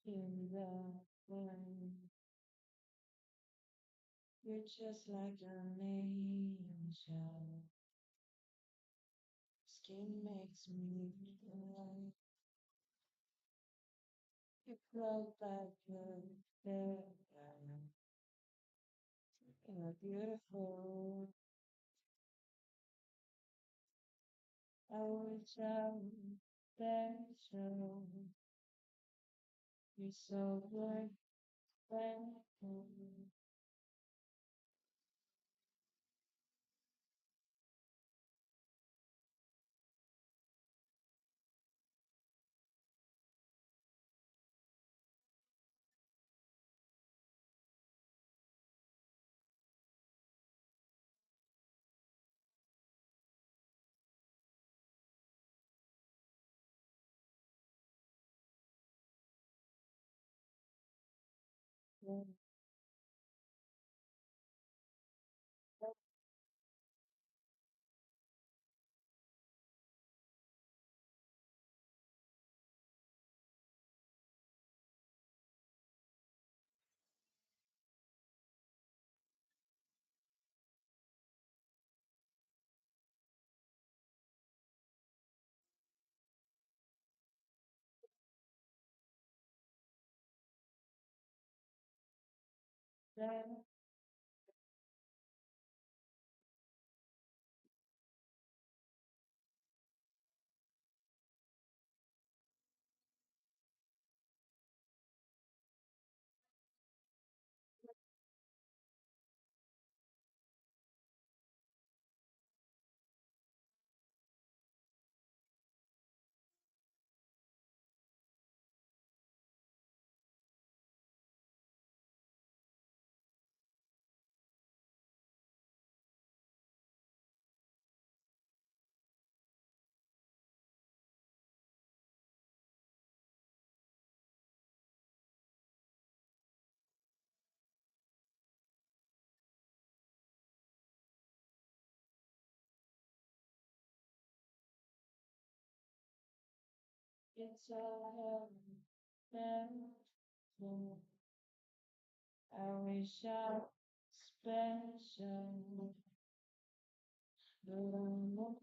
in the wind, you're just like an angel. Skin makes me fly. You float like a feather in a beautiful ocean special. You're so good, thankful. It's all heaven meant. I wish I was special, but I'm not.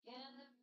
Silence.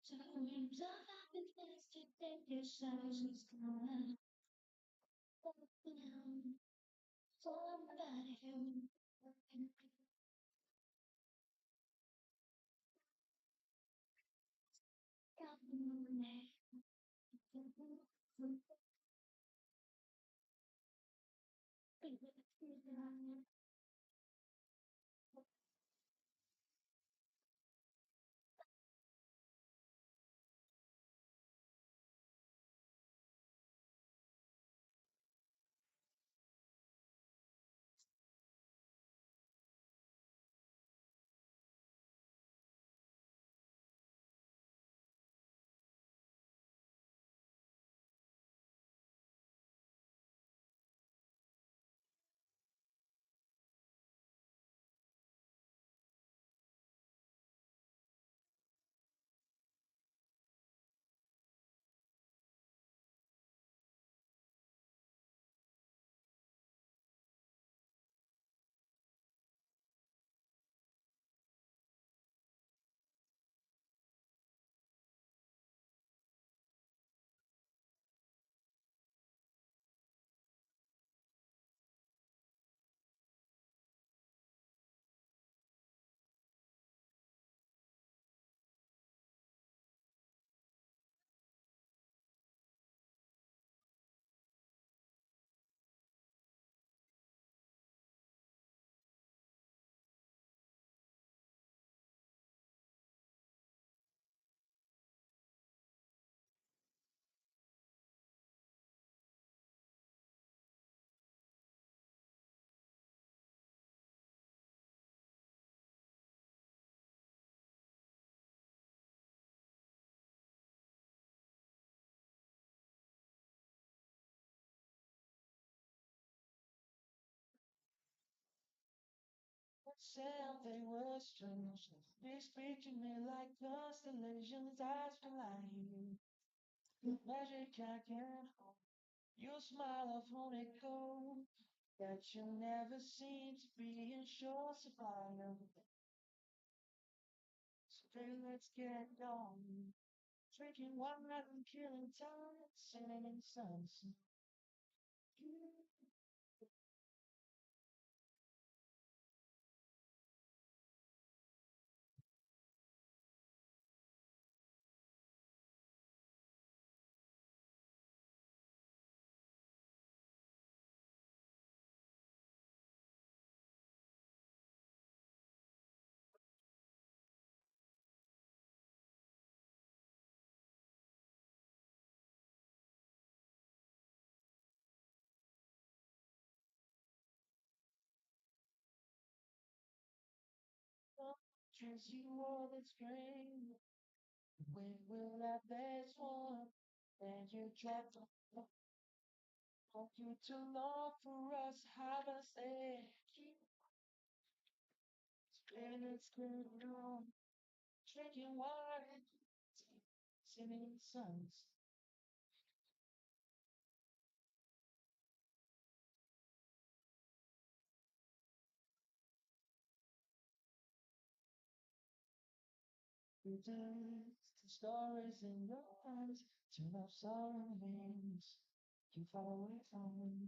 Times of happiness to take your silence gone. Now, somebody who got me. Said they were strange. They speak to me like constellations. Eyes for light. Magic I can't hold. You smile of on it go. That you never seem to be in short supply of. So baby, let's get on. Drinking wine and killing time, sitting in sunset. Dress you all that spring. When will that best one? Then you drop the hope you too long for us. Have a say. Keep spinning, screwing on. Drinking wine, singing songs. You dance the stories in your eyes. Turn up sorrow veins. You far away from me.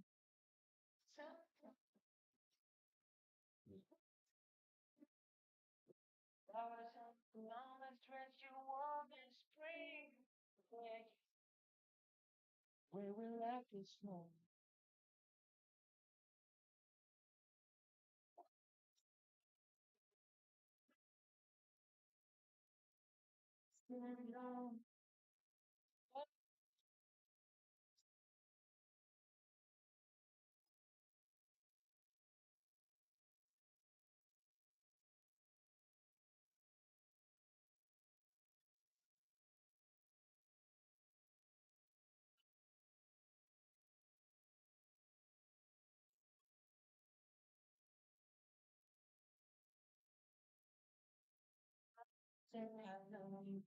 Flowers on the lawn that dress you warm in spring. Where we laugh is snow. Standing on. Saying I know you.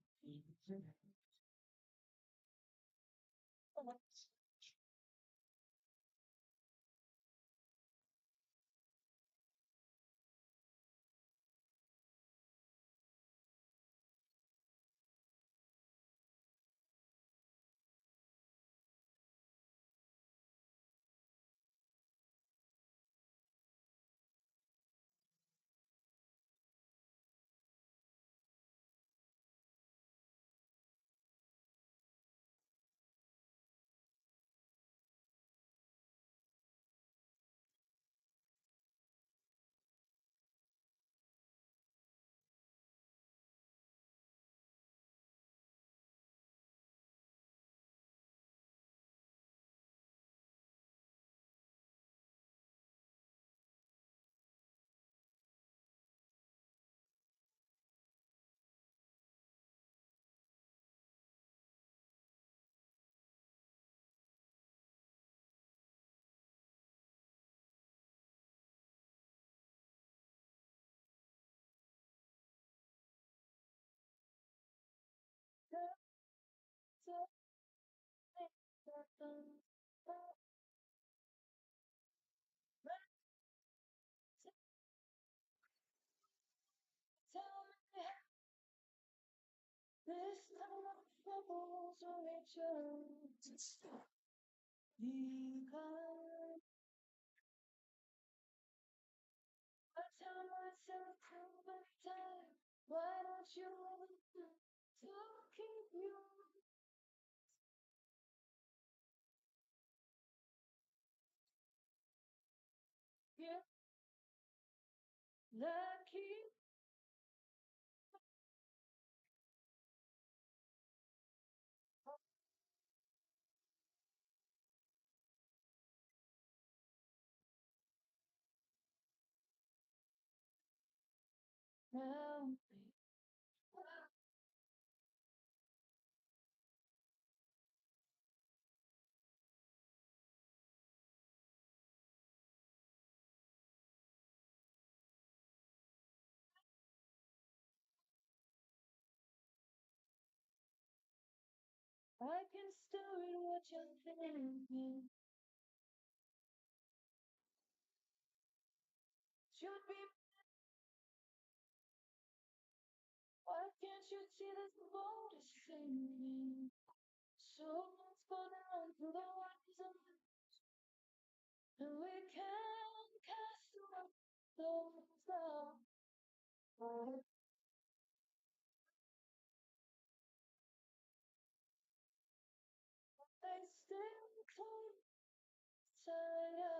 Tell me this time troubles will return. Because I tell myself too many times, why don't you listen to keep you here lucky? Now, I can still read what you're thinking. Should be. Why can't you see this boat is sinking? So let's go down to the waters and we can cast those down. They still cling to you.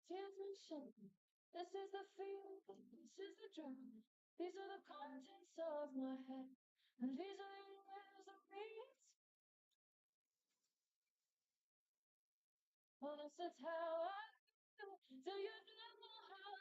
Tears and shame. This is the feeling, this is the drama. These are the contents of my head, and these are the words of beats. Well, this is how I feel. Do you know how?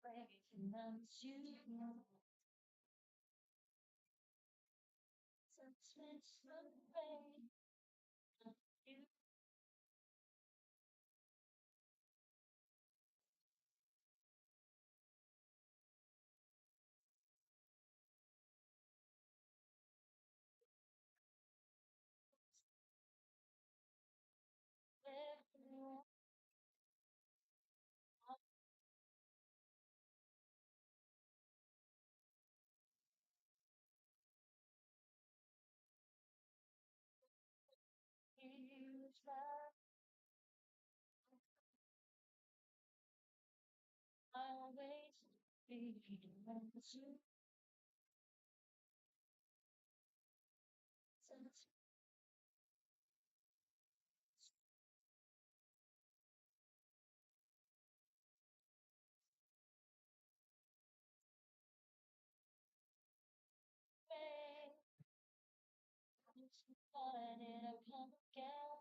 Recognize you, touch me something. You left me you try. Always be with you. Touch me. Why did I come again?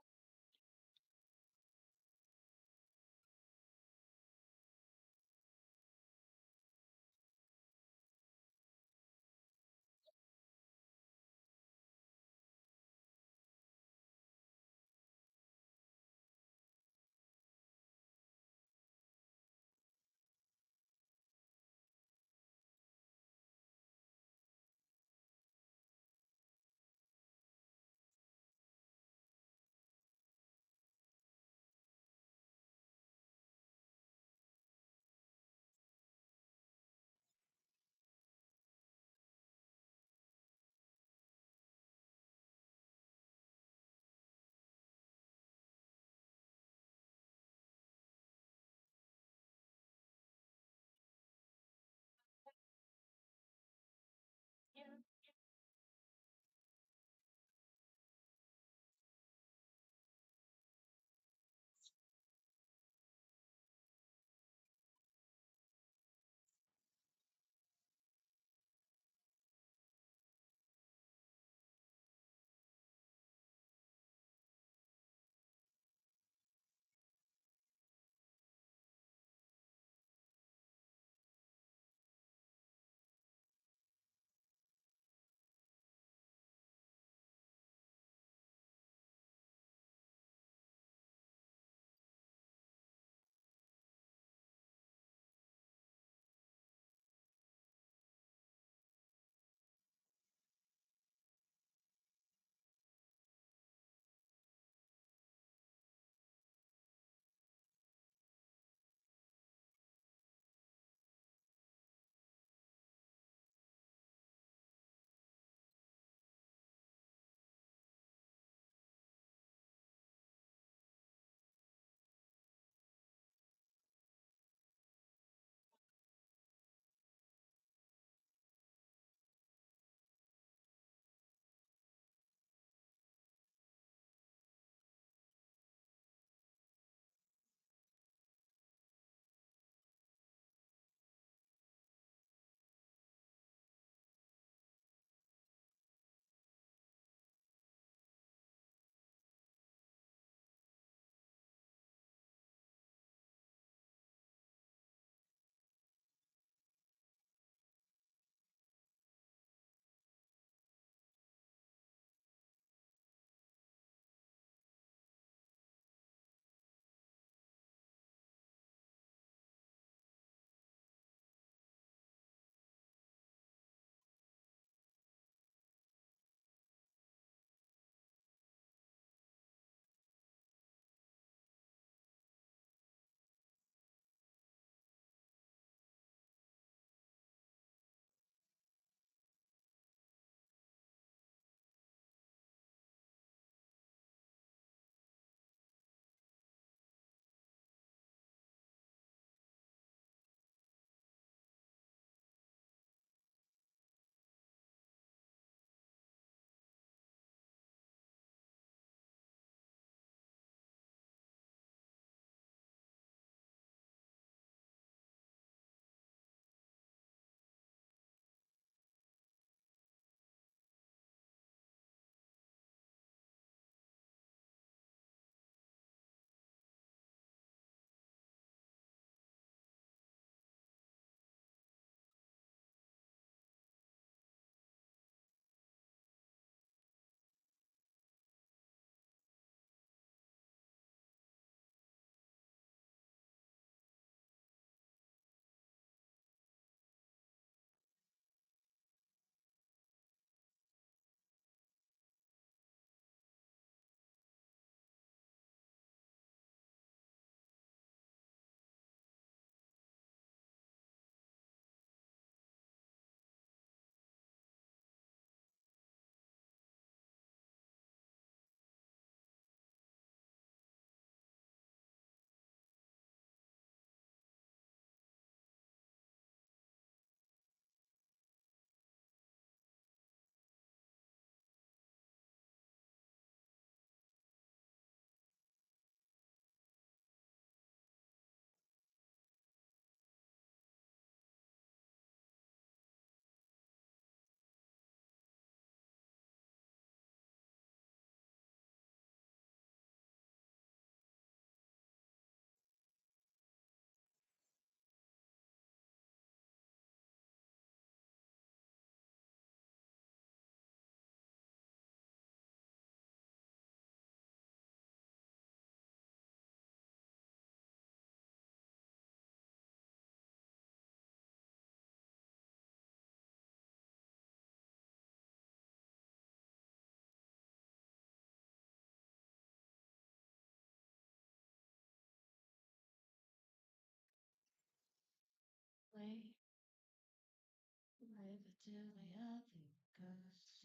to the other coast.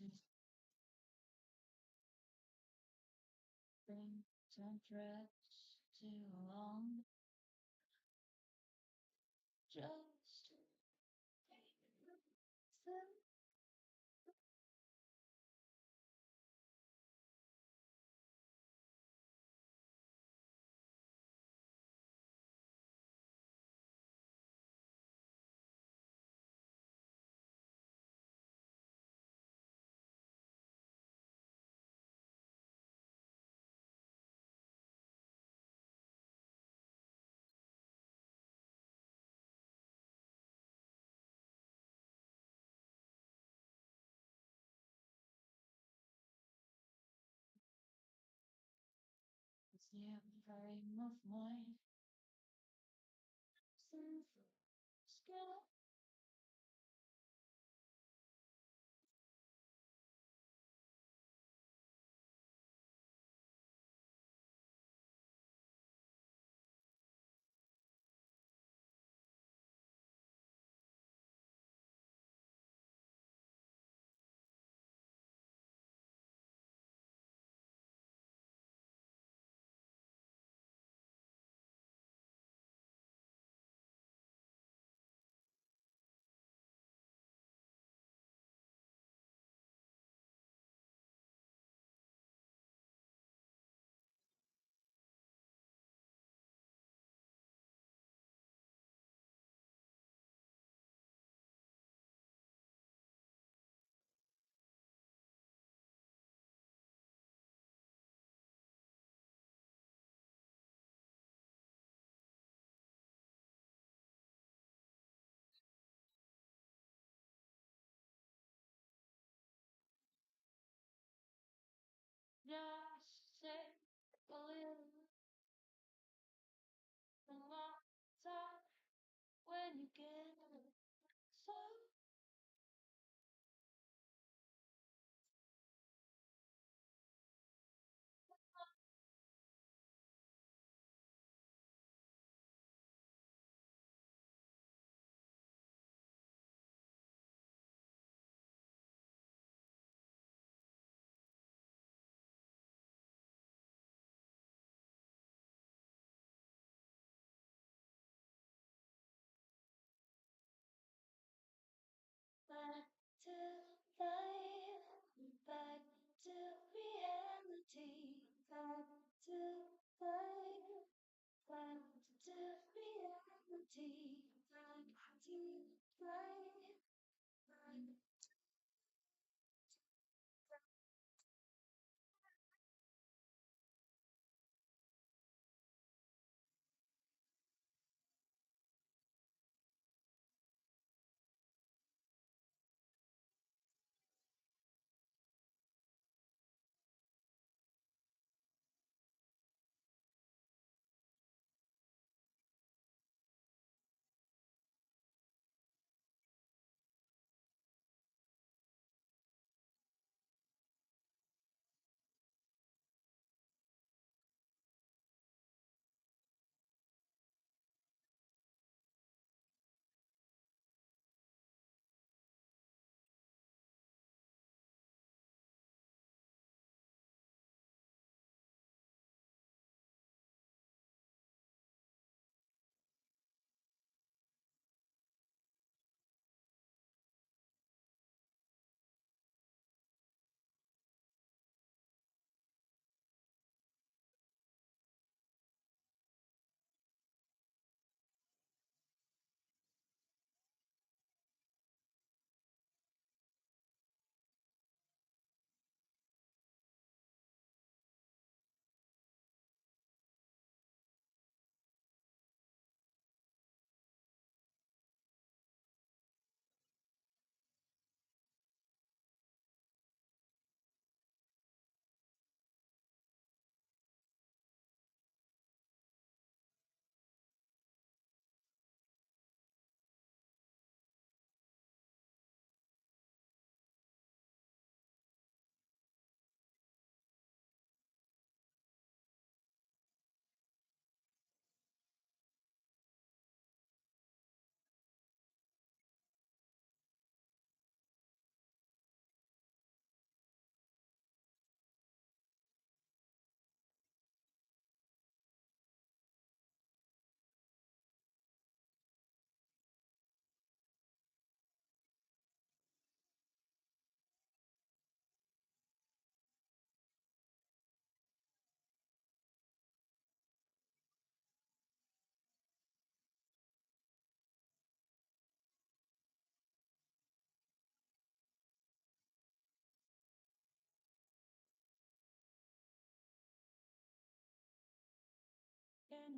Bring some threads too long. Just some it's the frame of mind. Some skin. Just say a little more time when you get so. Back to life, back to reality, back to life, back to reality, back to life, back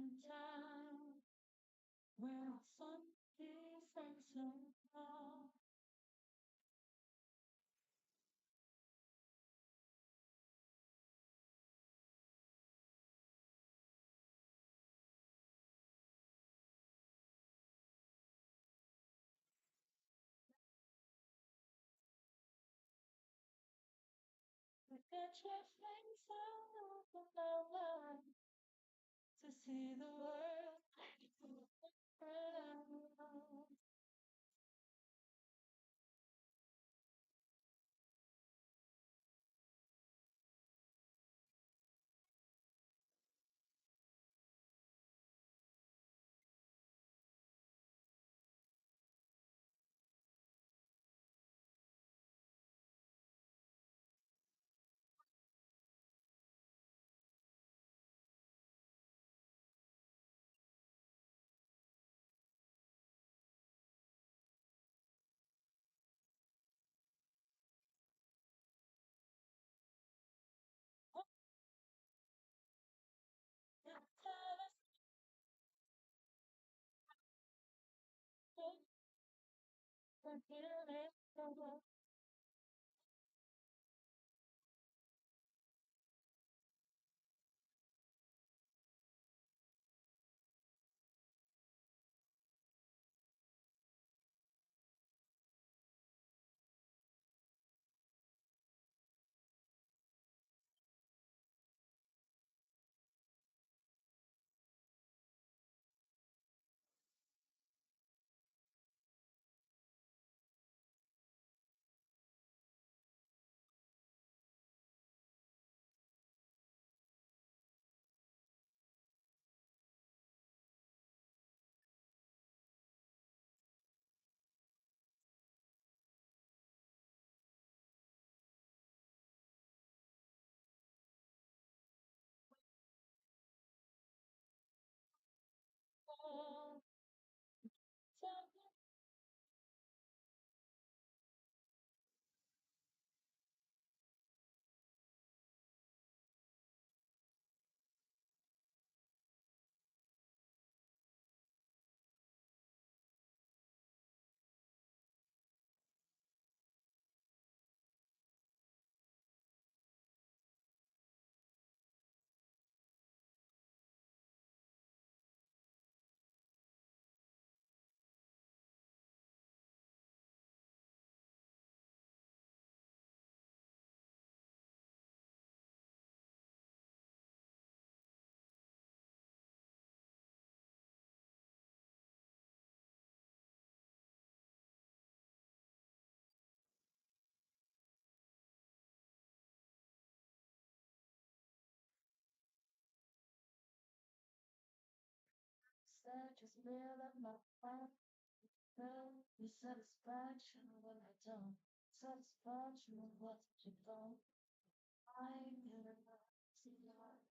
in time where some peace and some love. We get your face out of my life to see the world around. Such a smell of my heart, felt the satisfaction when I don't. Satisfaction of what you don't. I never see life.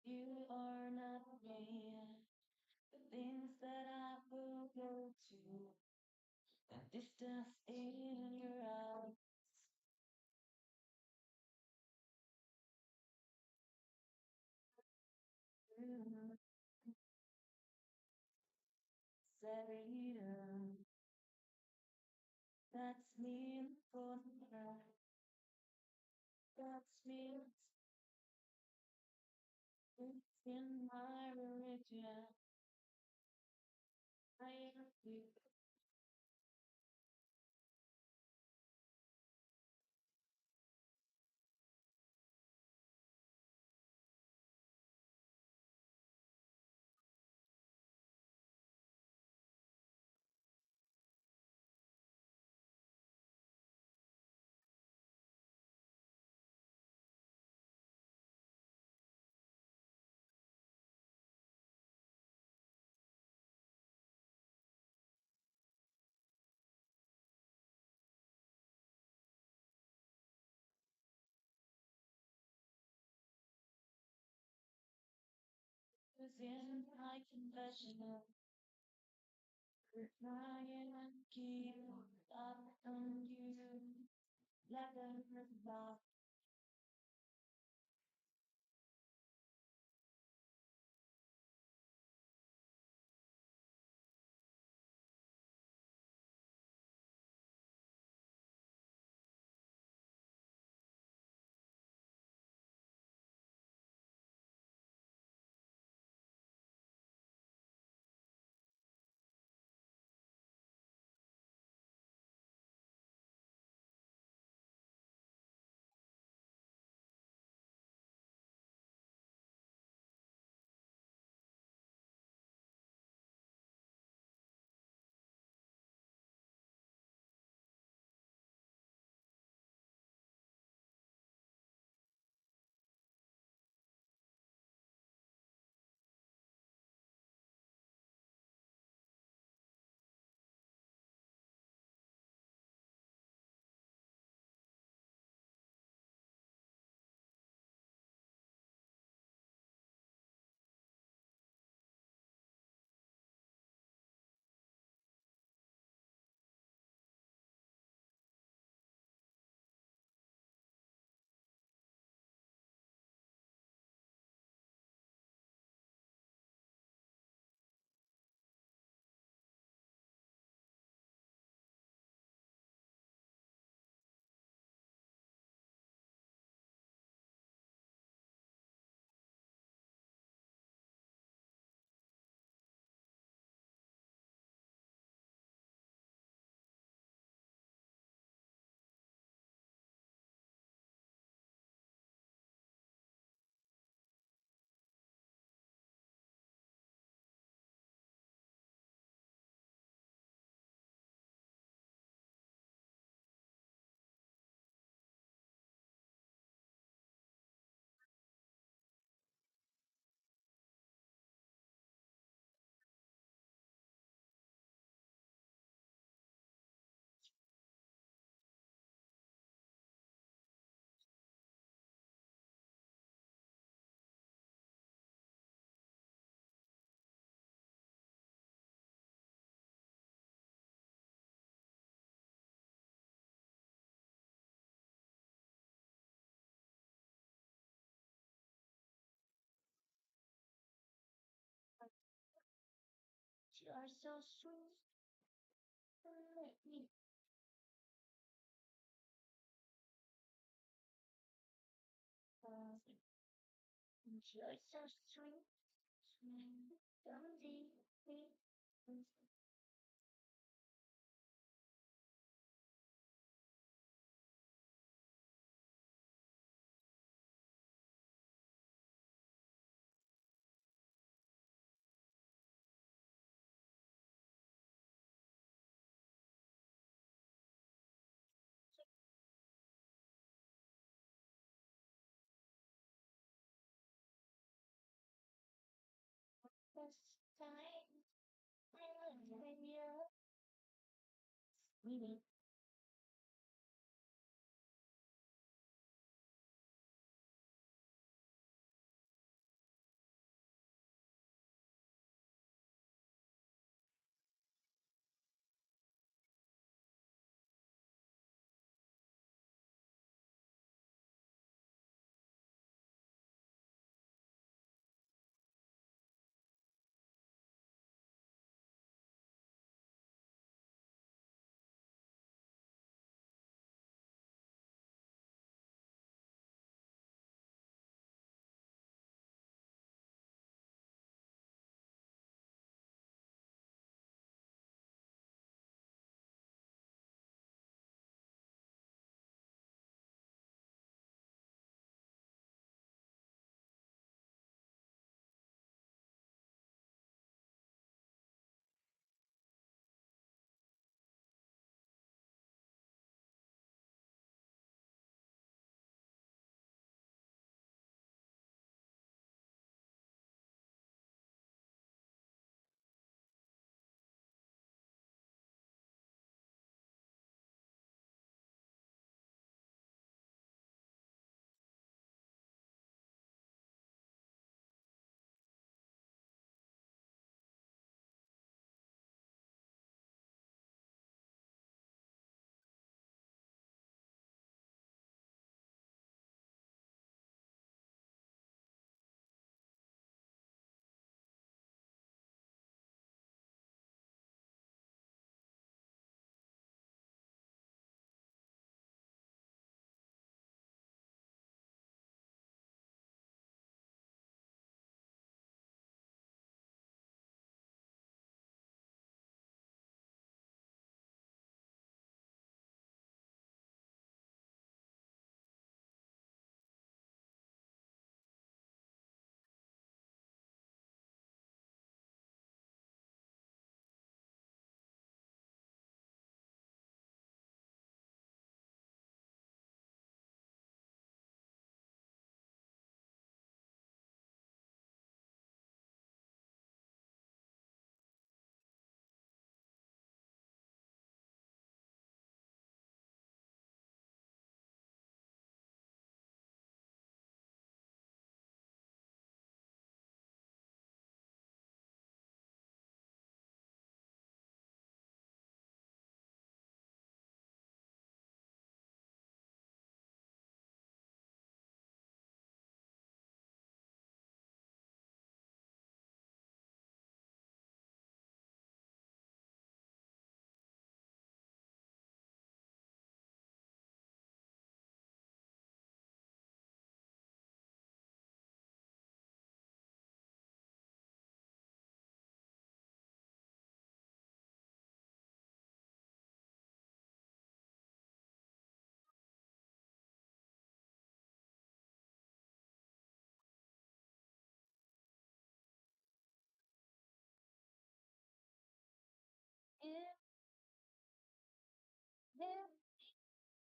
You are not me. The things that I will go to, the distance in your eyes. Mm, Sarita, that's me for her. That's me. It's in my religion. I am you. It's in my confessional. Crying and keep up on you. Like a about you are so sweet. Let me you are so sweet. Don't leave me. This time I look at you. Sweetie,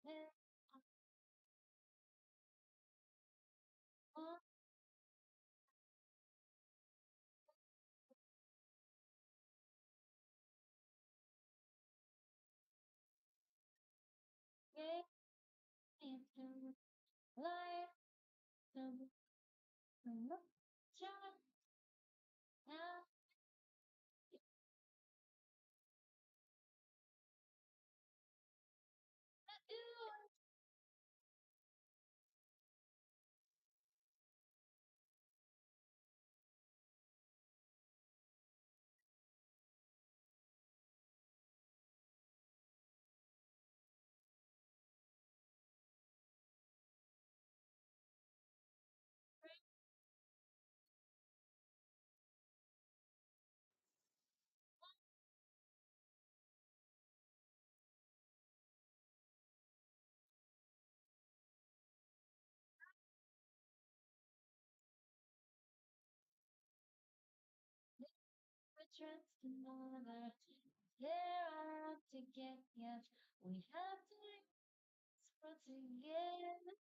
And on game into life, the child now you returns to another. There are to get yet. We have to express again.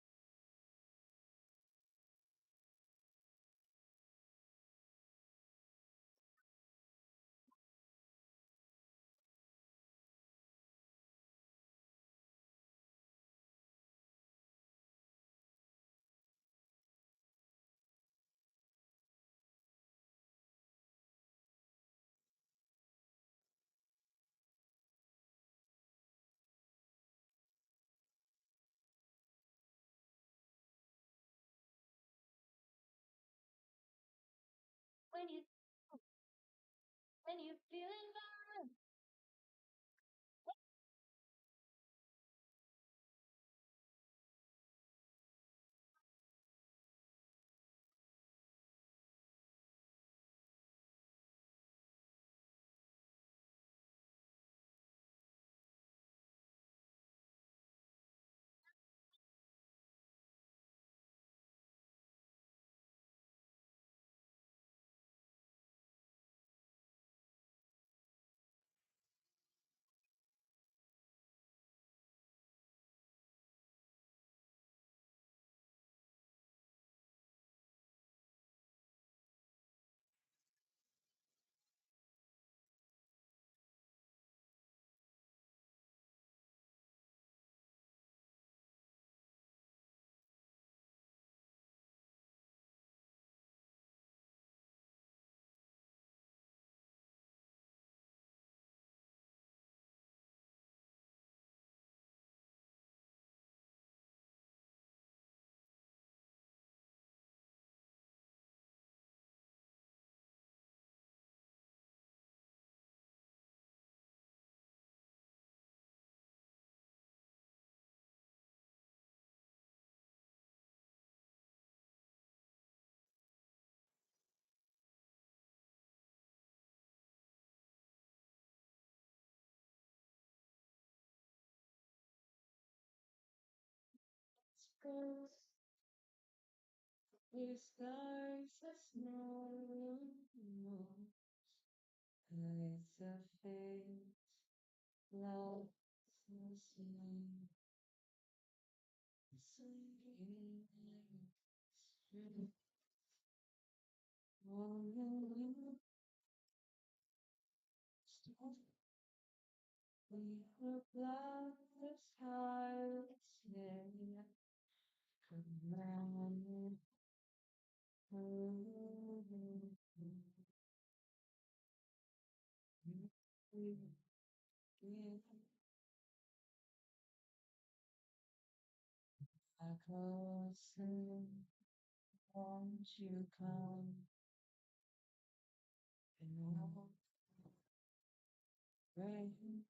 When you when you feeling bad, spills blue skies of snow. It's a fate, love, sleep, sleeping, warm, we were black, the sky was clear, command, we give a closer, won't you come and walk, rain,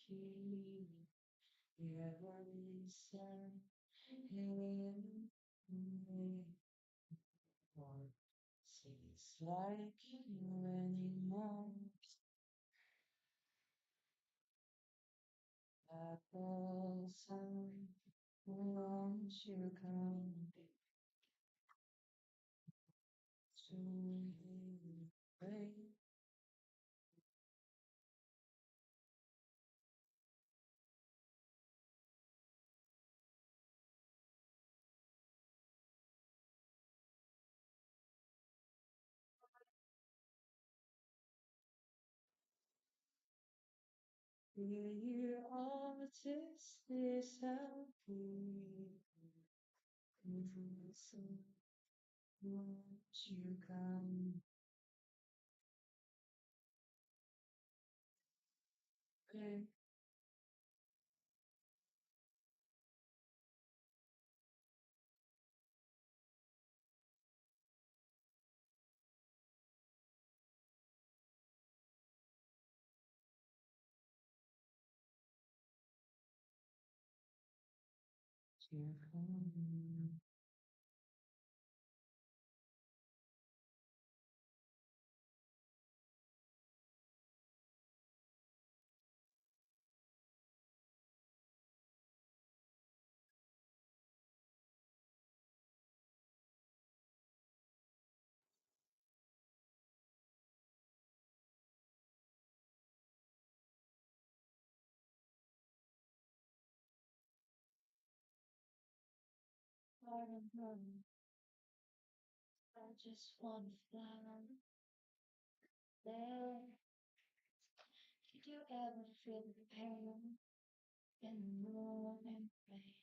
key. Never listen, healing me. Or seems like you anymore. Apples and won't you come to me? Will you artist this happy? So won't you come back to home? I don't know. I just want to fly there. Did you ever feel the pain in the morning rain?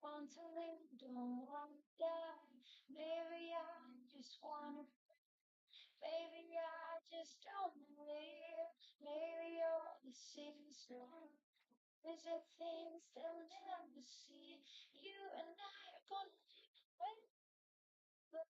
Want to live, don't want to die. Maybe I just wanna, maybe I just don't live. Maybe all the city's gone. There's a things they'll never see. You and I are gonna wait, but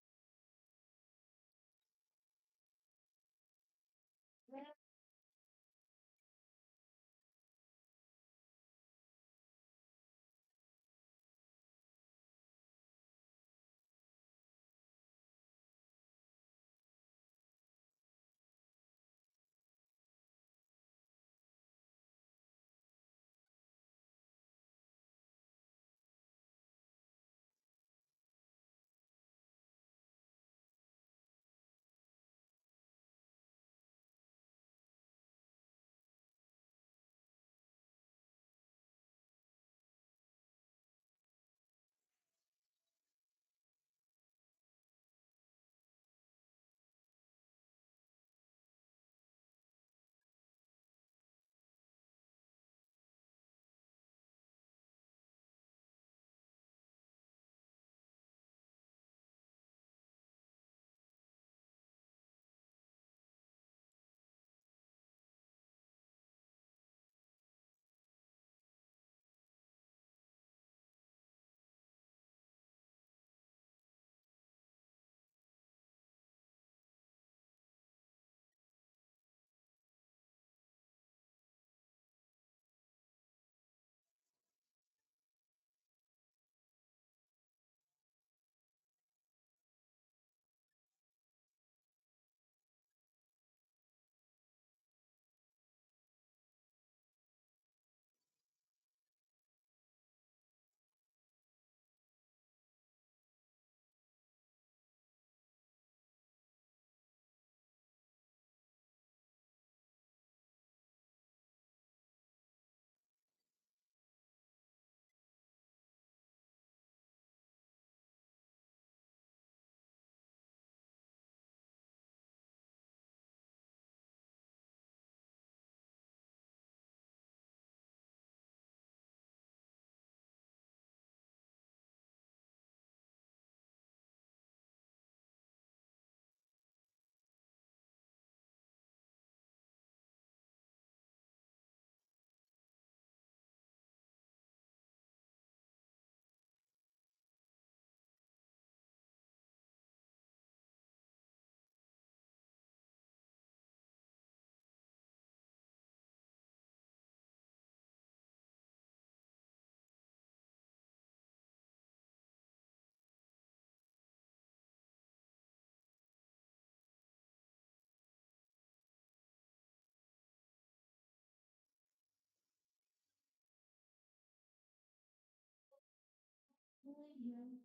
you.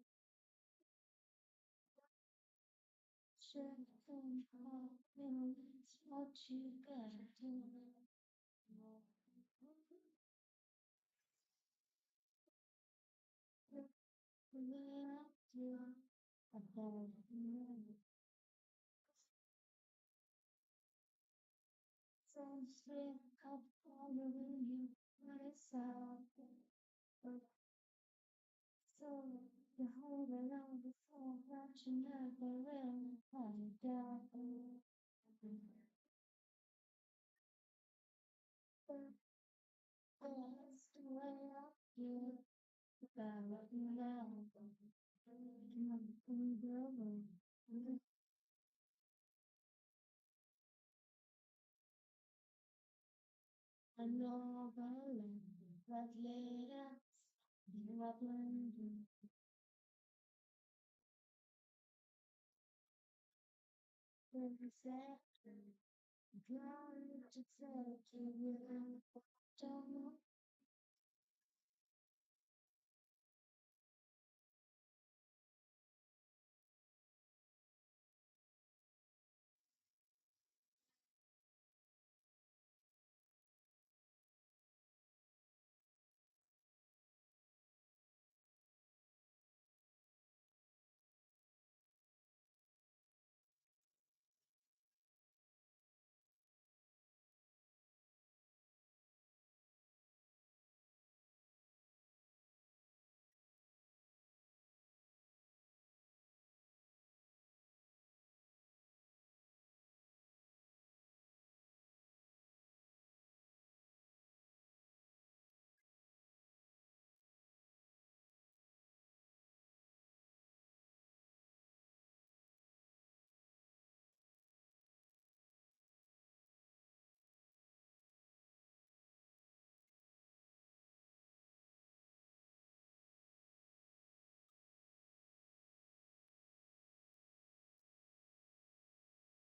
Something happening, it's what you gotta do. Without you, I don't know. Some sleep up following you, but it's out there. So you hold around before that you never really find out. That's the way I feel about you now. I know about love, but later you are blending. When you say, God, to tell you, don't know.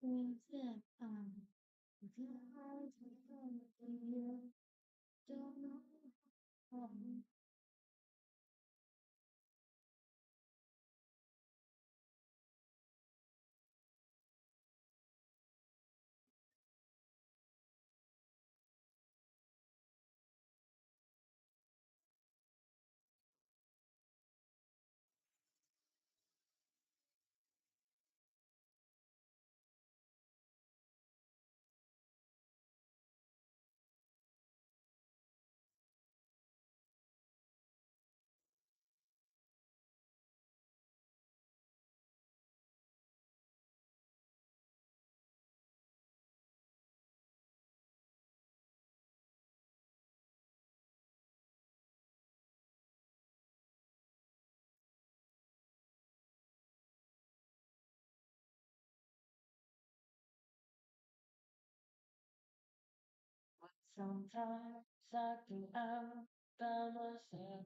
When you God, to tell you, don't know. Sometimes I go out by myself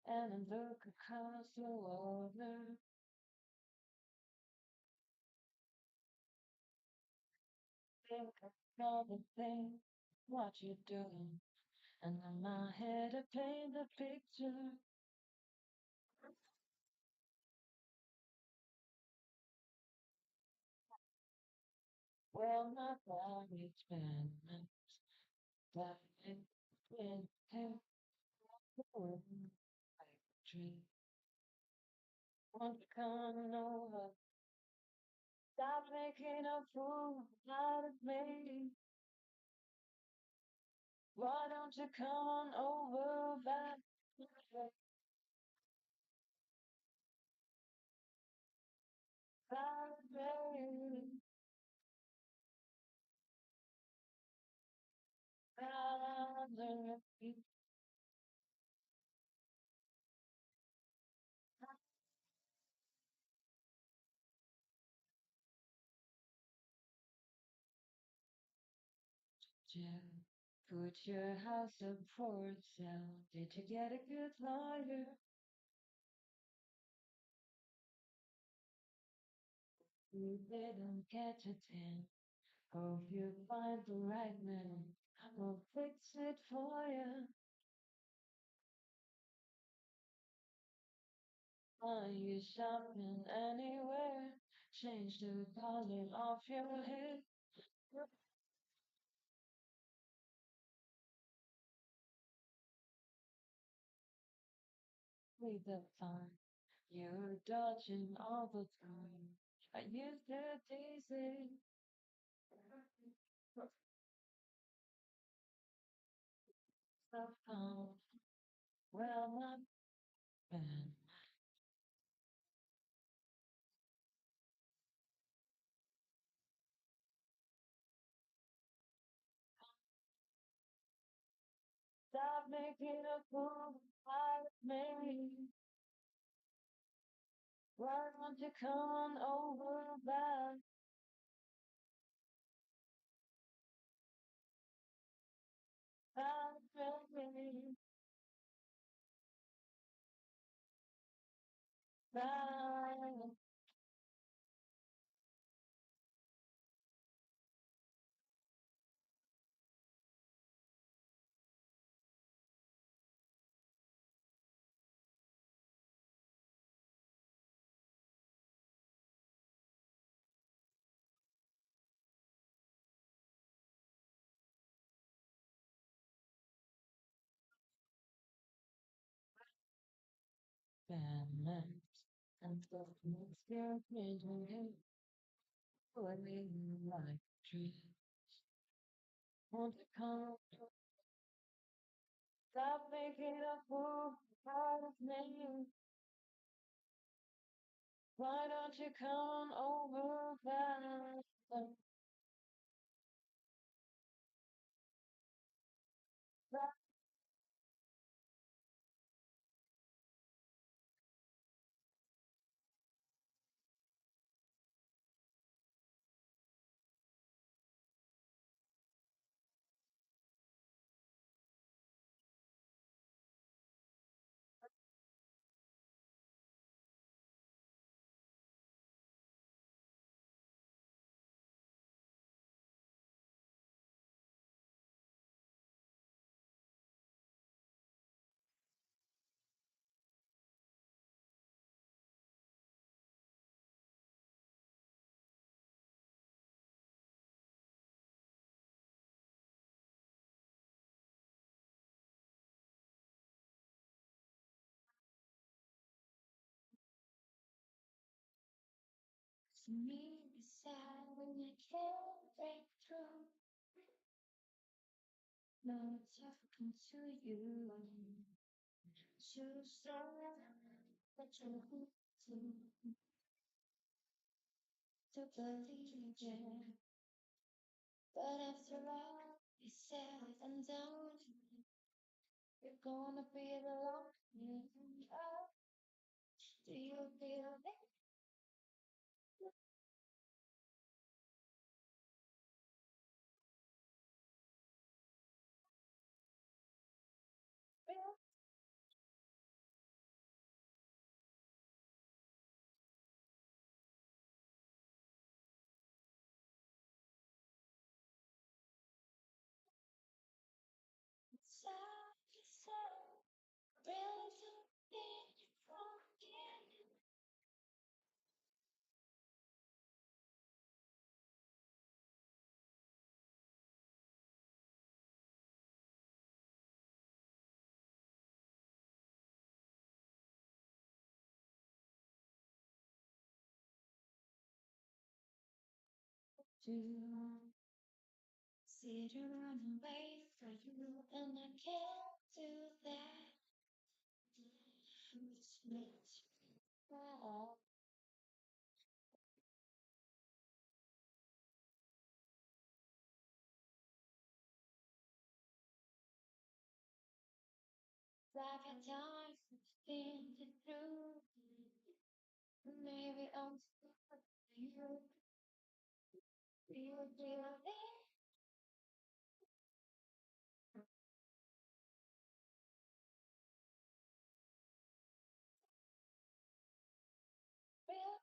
and I look across the water. Think of all the things, what you're doing. And in my head I paint a picture. Well, my body's been dying in him like a dream. Want to come over, stop making a fool out of me. Why don't you come on over back? Baby, rather be Jim. Put your house up for sale. Did you get a good lawyer? You didn't catch a ten. Hope you find the right man. We'll fix it for you. Are you shopping anywhere? Change the color of your hair. With the fun, you're dodging all the time. I used to tease it. Stuff come, well, not bad. Stop making a fool out of me. Why don't you come on over back? Back, baby, back. Bad. And the next year, me living like trees. Want to come, stop making a fool out of me. Why don't you come over back? To me, it's sad when you can't break through. No, it's talking to you. You said that you need to believe it. But after all is said and done, you're gonna be alone. Oh, do you feel it? Feel sad, sad, really don't think you forget. Do see to run away from you, and I can't do that. It's makes me like a time spin it through. Maybe I'm still you. You feel it? Feel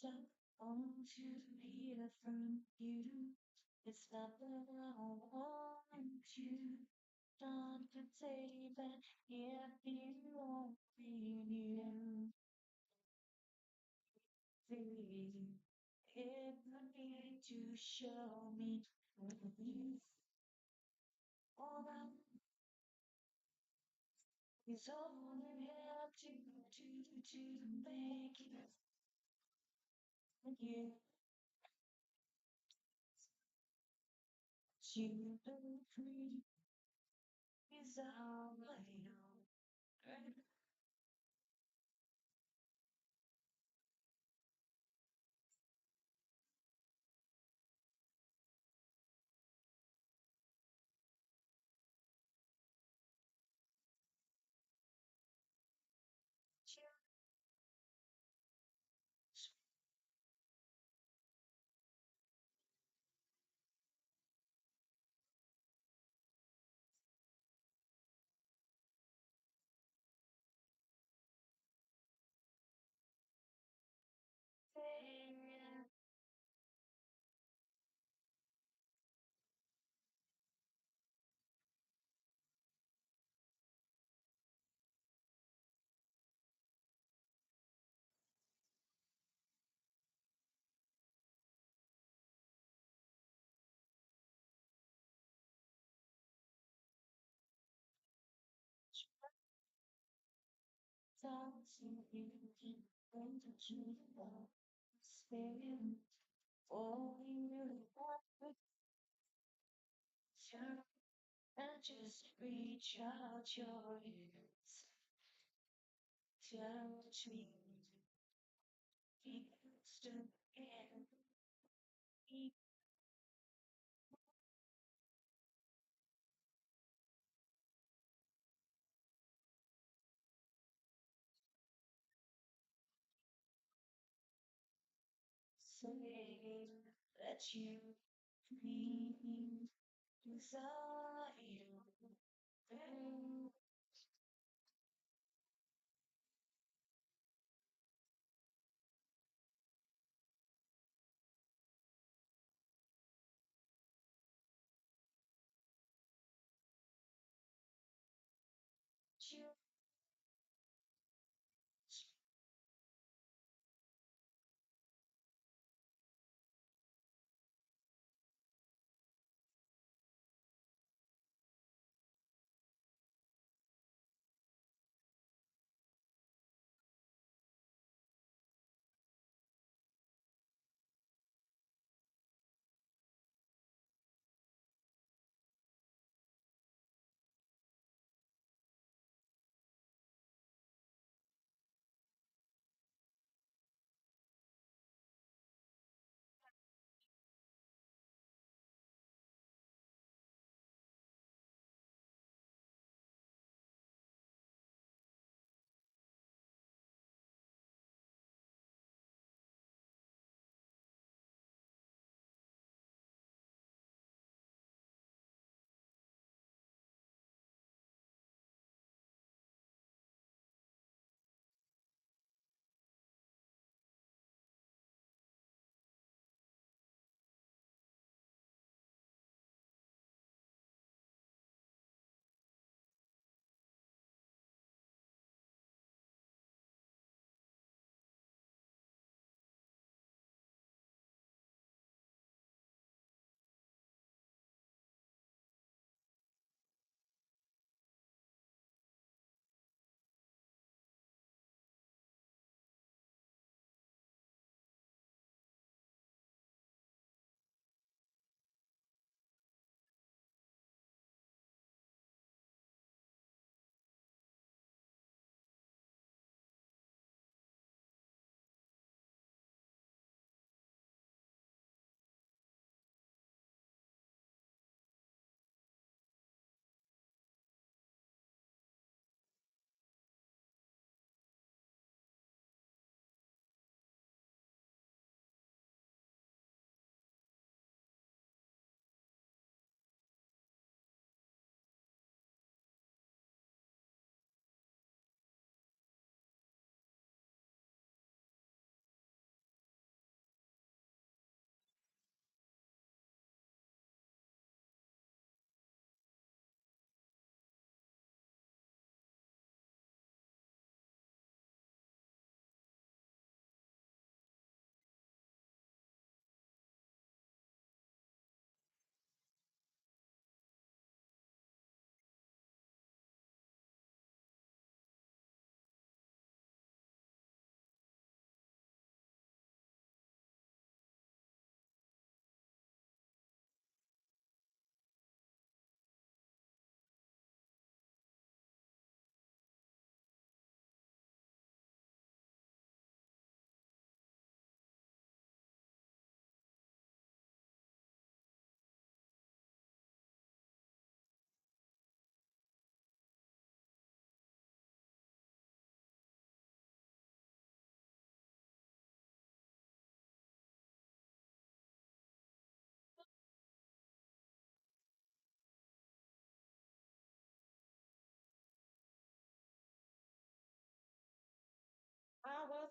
So I want you to hear from you. It's not that I want you. Don't say that if you only knew. See, it would need to show me what you all that is all you have to make it you. You don't free is all I know. Thoughts you can bring to the spirit. All you really want with you and just reach out your hands. Touch me, feels to end. Say that you need desire. And you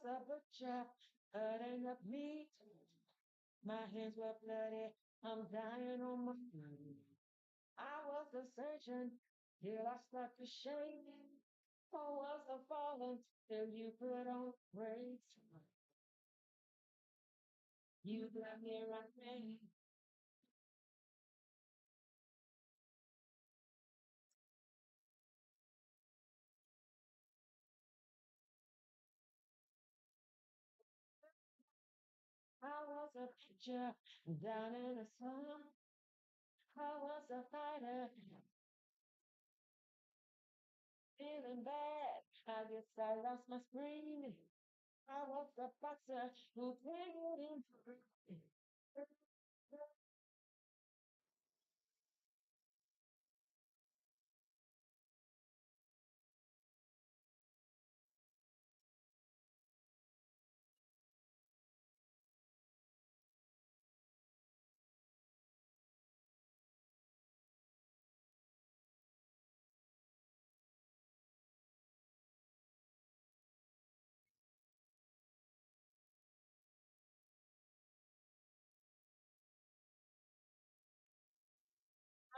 was a butcher, cutting up meat. My hands were bloody, I'm dying on my feet. I was a surgeon, till I start to shake. I was a fallen, till you put on brakes. You got me running. I was a pitcher down in the sun. I was a fighter, feeling bad. I guess I lost my spring. I was a boxer who paid in free.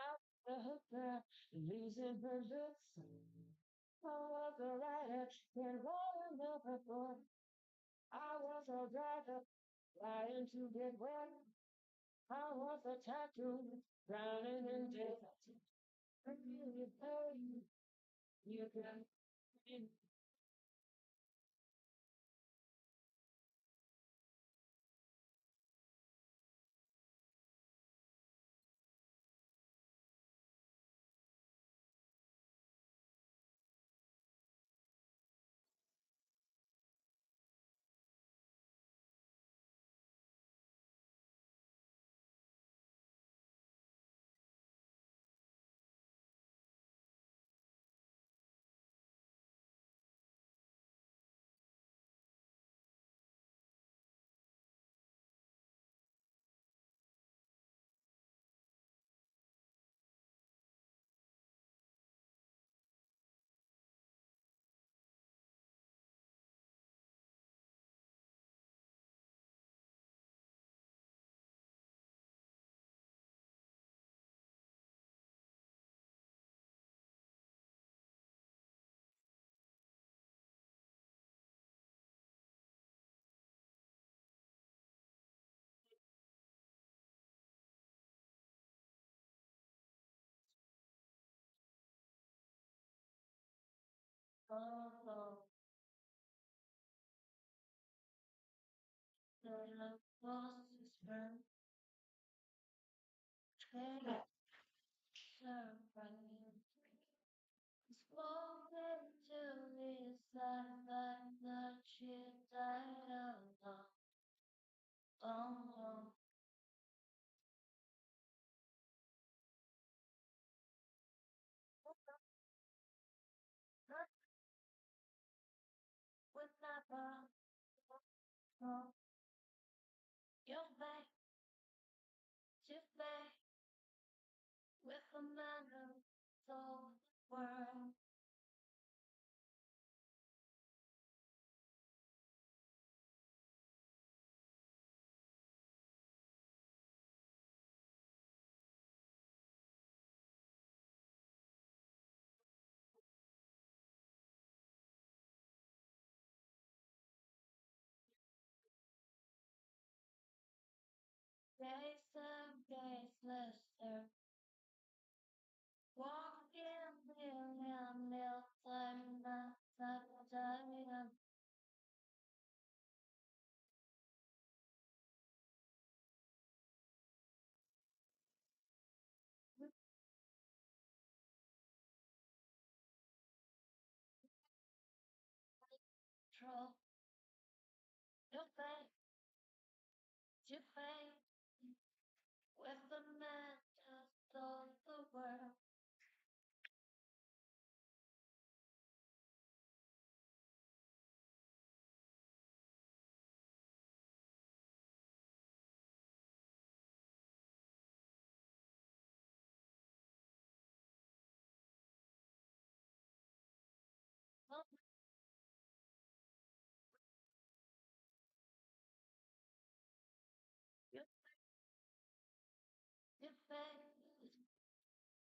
I was a hooker, losing her looks. I was a writer, and rolling up a book. I was a driver, trying to get wet. I was a tattoo, drowning in debt. I really paid you can follow the forces from trade survive. Spoken to me like the shit died alone. Oh, not with never from your back to back with a man who told the world. Days and days later, walking million mil time, not time, control your fate to fate with the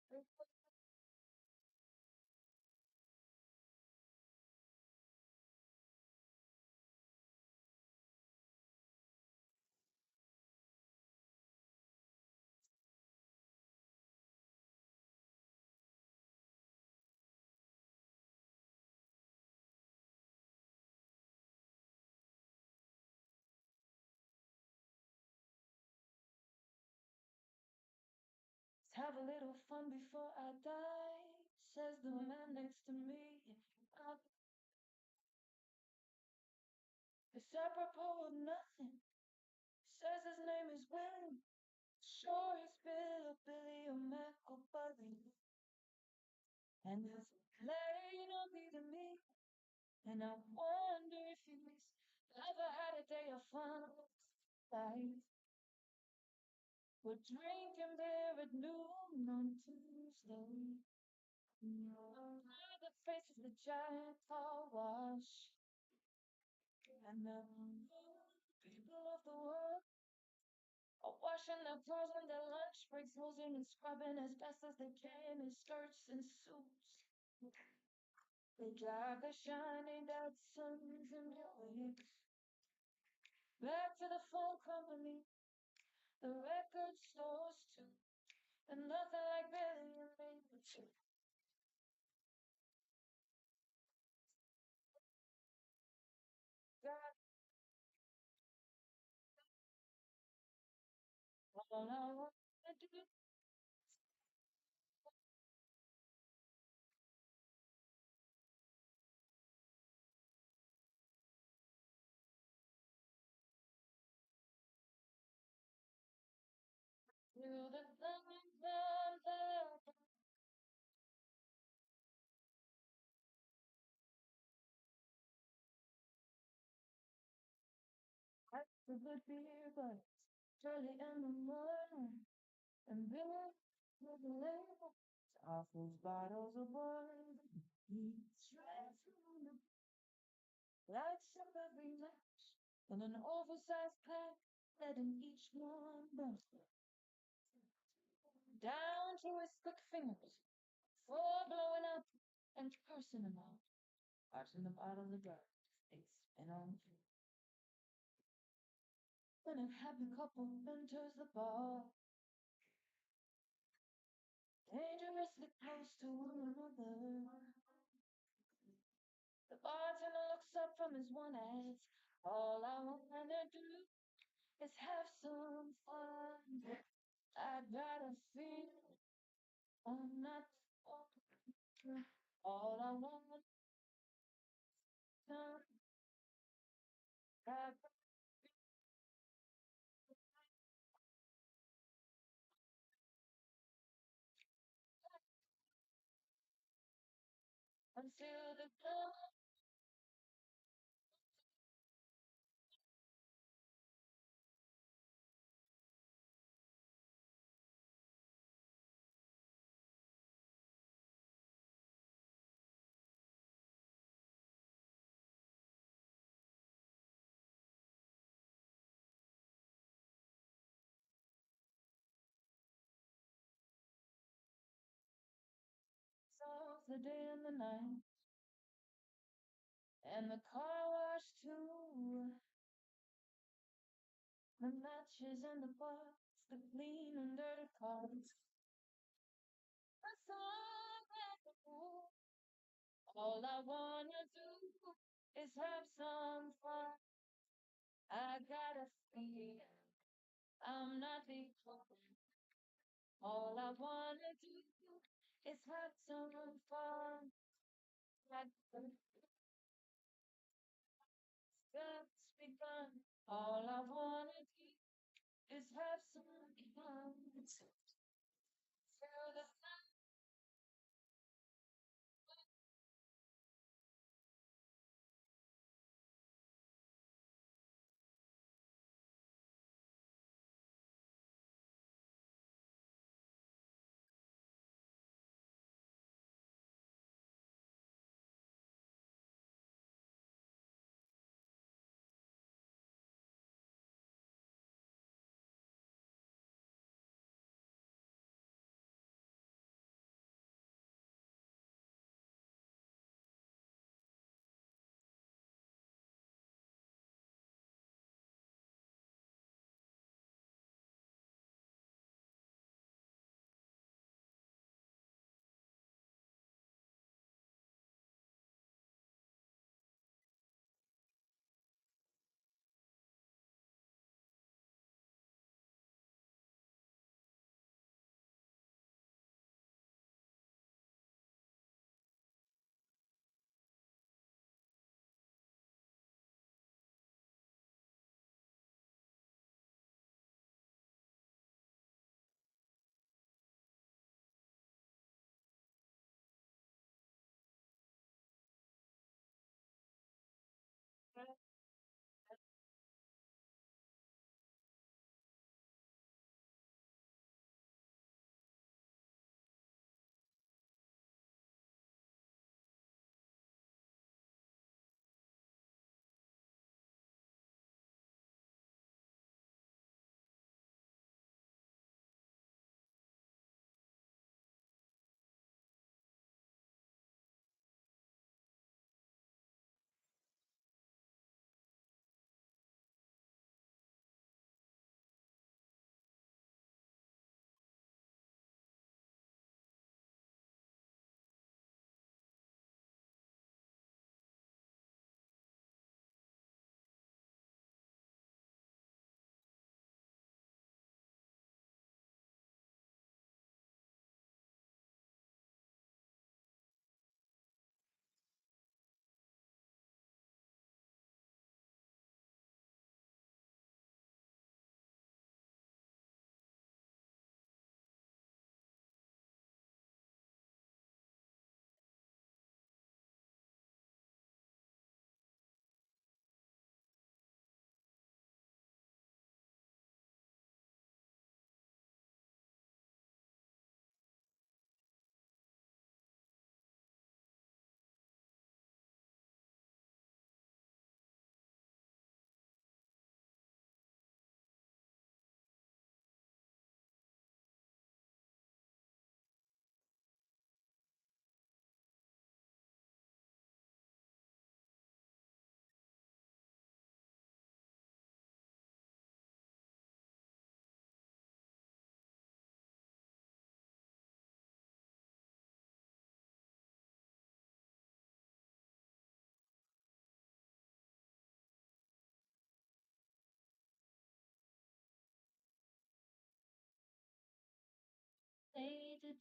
Let's have a little fun before I die, says the man next to me. It's apropos of nothing. Says his name is Willie. Sure he's Bill, Billy, or Mac, or Buddy. And it's plain on to me. And I wonder if he's ever had a day of fun. Life. We're drinking beer at noon on Tuesday. The face of the giant car wash. And the people of the world are washing their clothes on their lunch breaks, hosing and scrubbing as best as they can in skirts and suits. They drag the shining Datsuns and Buicks back to the phone company, the record stores too, and nothing like Billy and me. God, all I want to do do the things that I the good beer, but it's early in the morning, and Billy with the label. Off those bottles of wine, he's dressed lights up every night, in an oversized pack, letting each one burn down to his thick fingers, before blowing up and cursing them out, watching the bottles of dark they spin on through. When a happy couple enters the bar, dangerously close to one another, the bartender looks up from his one ass. All I wanna do is have some fun. I gotta feel I'm not all I want to have until the dawn. So the day and the night, and the car wash too. The matches and the box, the clean and dirty cars. That's all I wanna do is have some fun. I gotta feel I'm not the all I wanna do is have some fun. Like that's begun. All I wanna do is have some fun. Feel the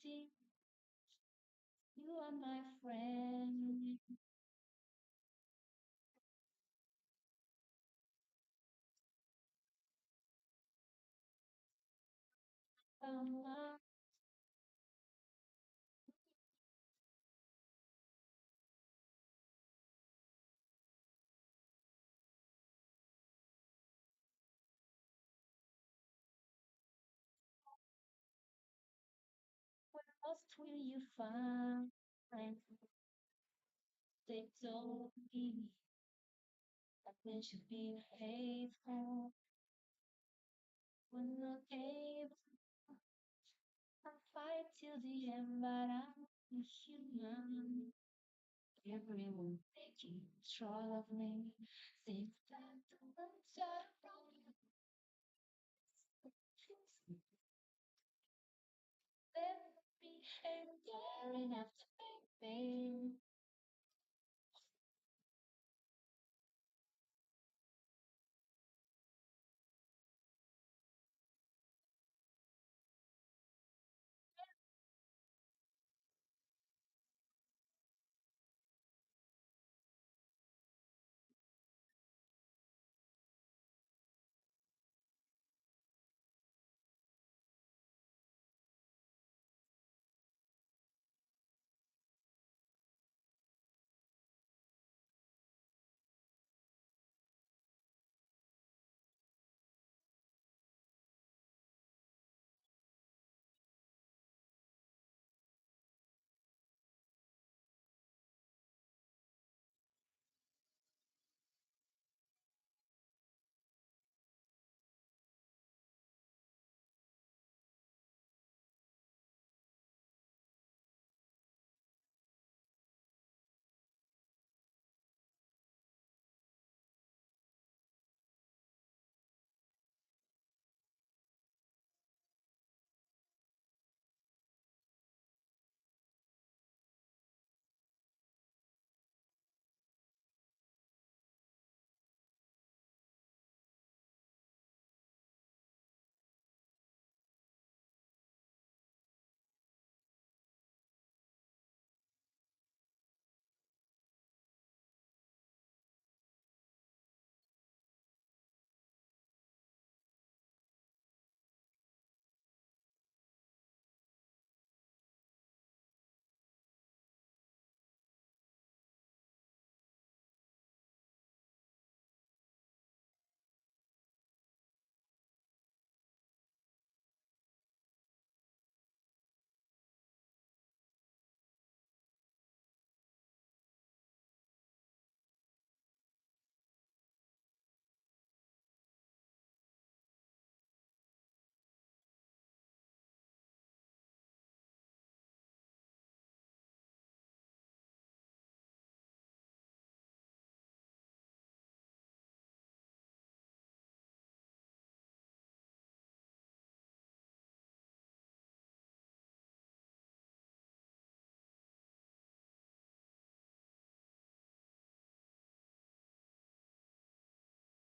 reality. You are my friend. Uh, what else will you find? They told me that we should be faithful. When the cave, I fight till the end, but I'm human. Everyone thinking strong of me. Think that the words are wrong. Let me and daring after baby.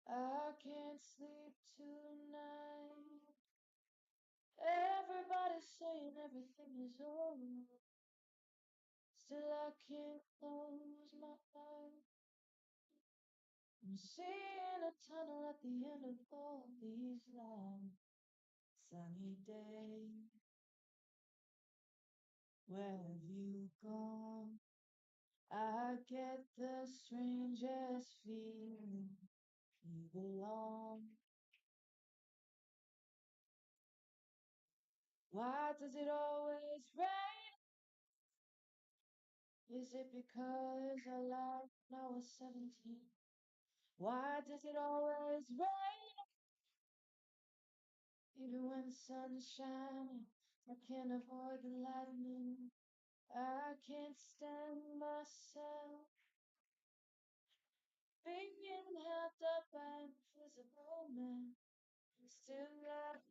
I can't sleep tonight. Everybody's saying everything is over. Still, I can't close my eyes. I'm seeing a tunnel at the end of all these long sunny days. Where have you gone? I get the strangest feeling you belong. Why does it always rain? Is it because I lied when I was 17? Why does it always rain? Even when the sun is shining, I can't avoid the lightning. I can't stand myself being held up by an invisible man. Still got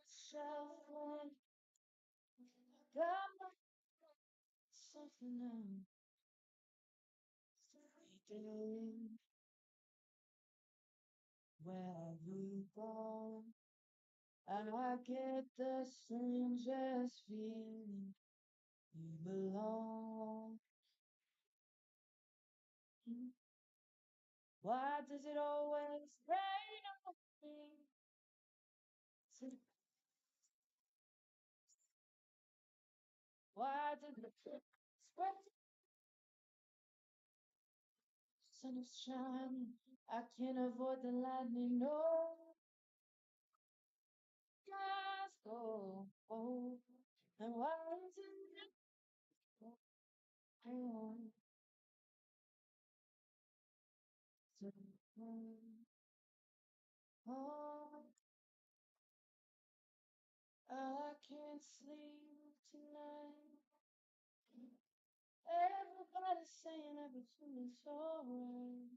myself when I got something else every day. Where have you gone? I get the strangest feeling you belong. Why does it always rain on me? Why did the spread sun is shining? I can't avoid the lightning. No, skies go. Oh, and why is it? Oh, so, oh, I can't sleep tonight. Everybody's saying everything is alright.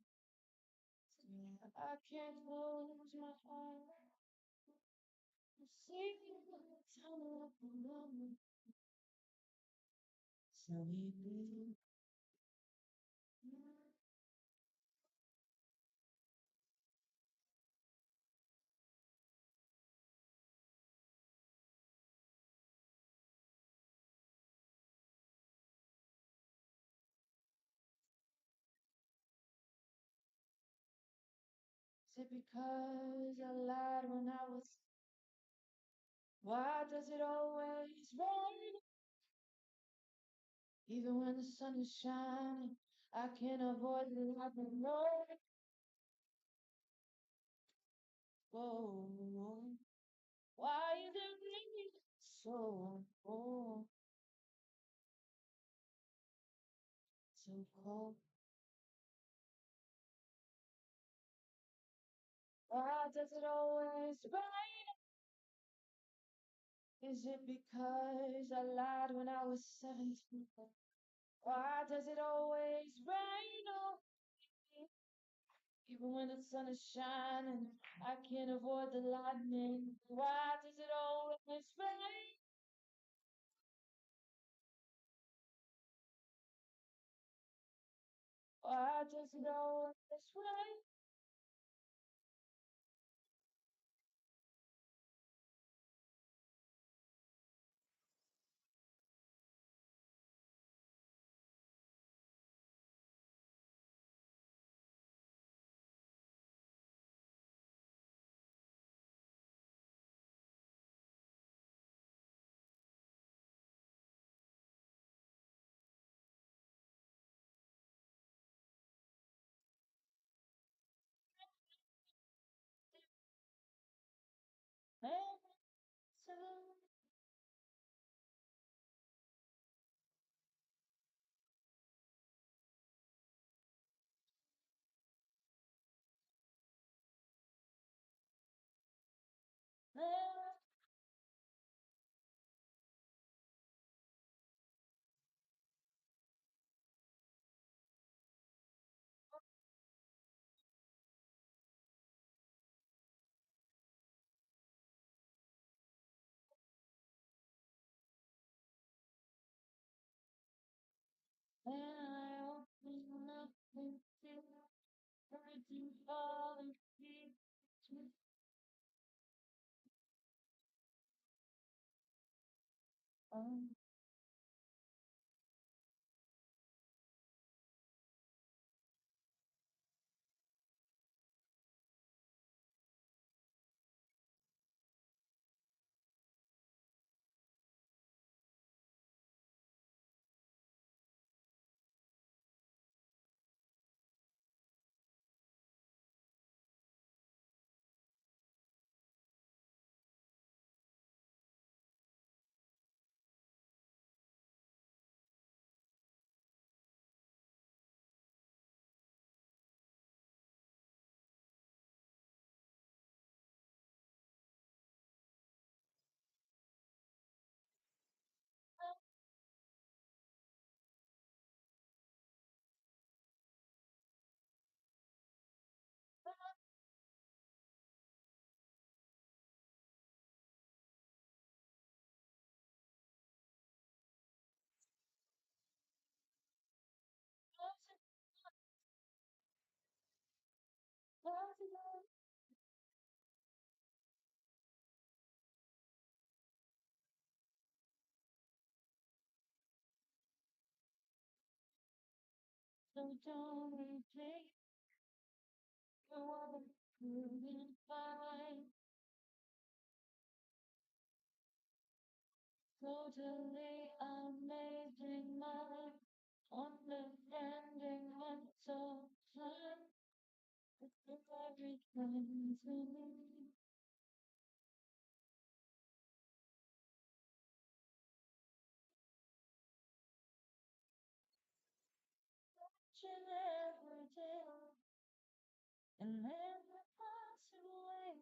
I can't close my eyes. I'm sleeping by the time of the moment. Sleeping. Is it because I lied when I was? Why does it always rain? Even when the sun is shining, I can't avoid the lightning. No, whoa, why is it raining so so cold? Why does it always rain? Is it because I lied when I was 17? Why does it always rain on me? Even when the sun is shining, I can't avoid the lightning. Why does it always rain? Why does it always rain? Rain, so rain, and I open up and feel everything falling to So don't replay what I couldn't find. Totally amazing mind, understanding what's so fun. Everything to me. Each and every day, in every possible way.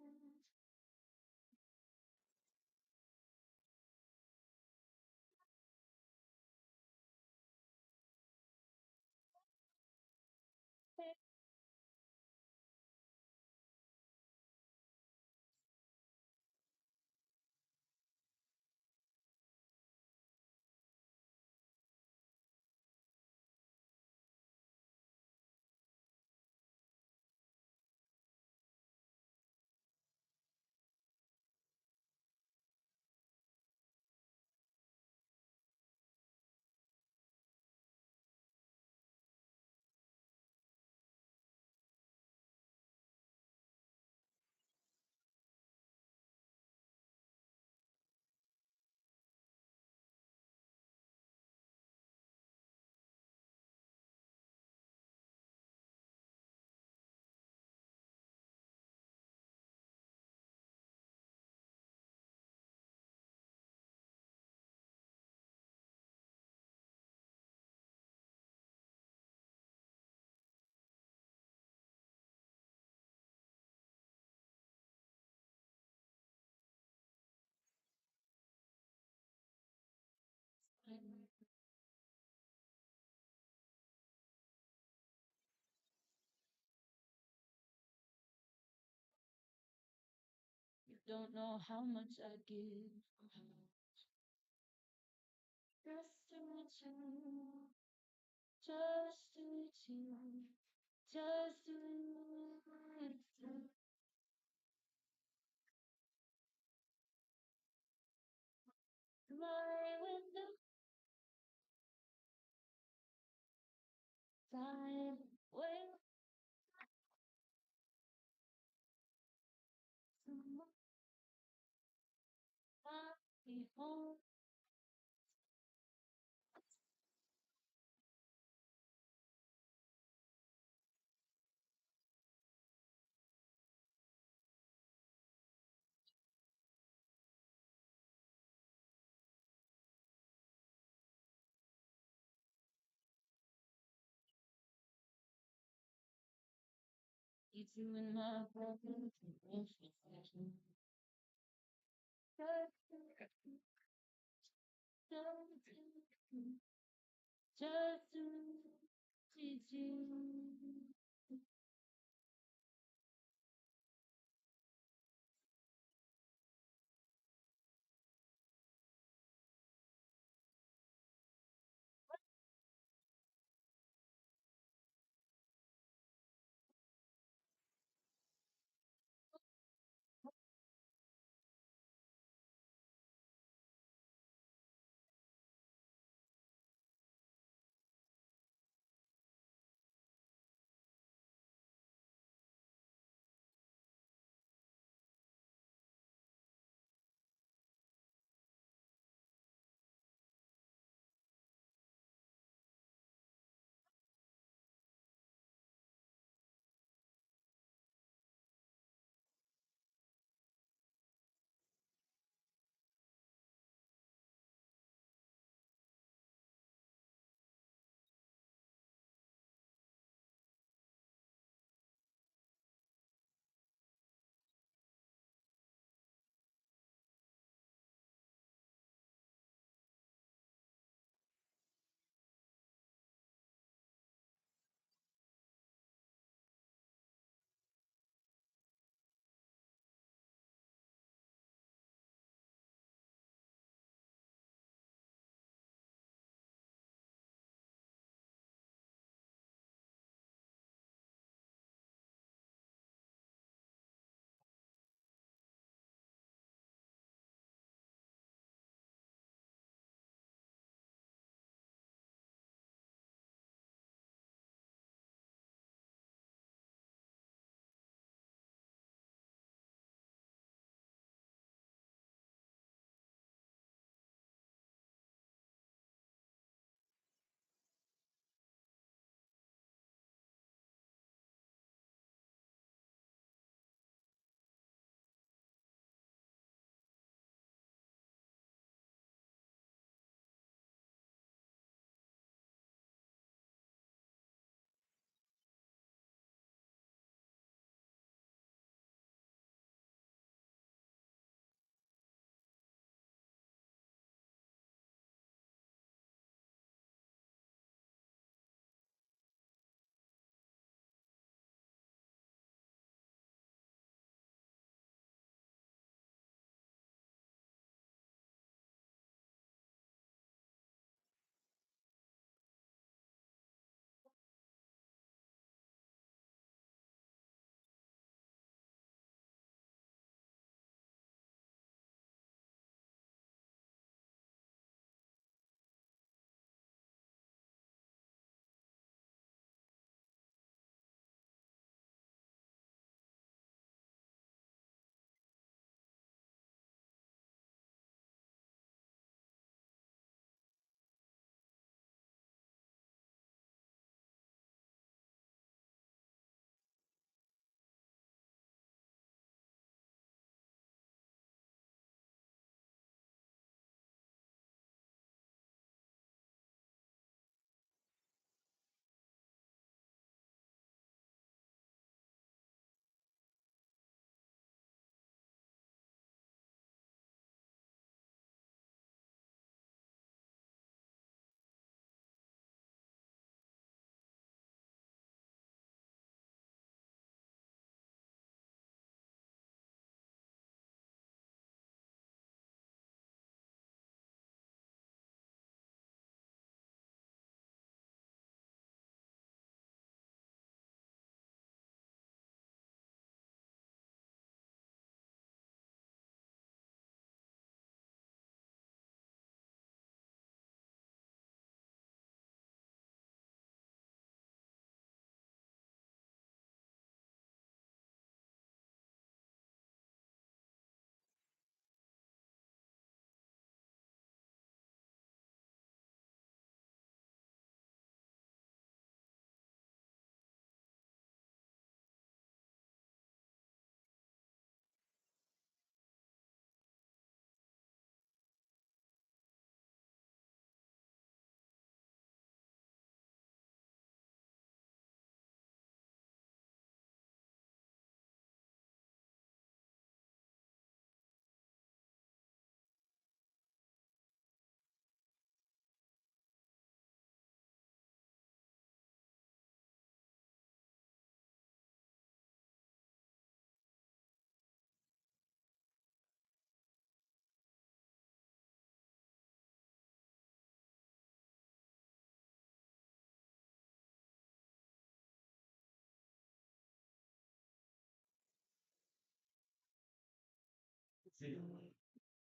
You don't know how much I give just to meet you, just to meet you, just to meet you. My window, time, wait, someone be home. It's you in my pocket, just to meet you.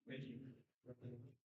Thank you.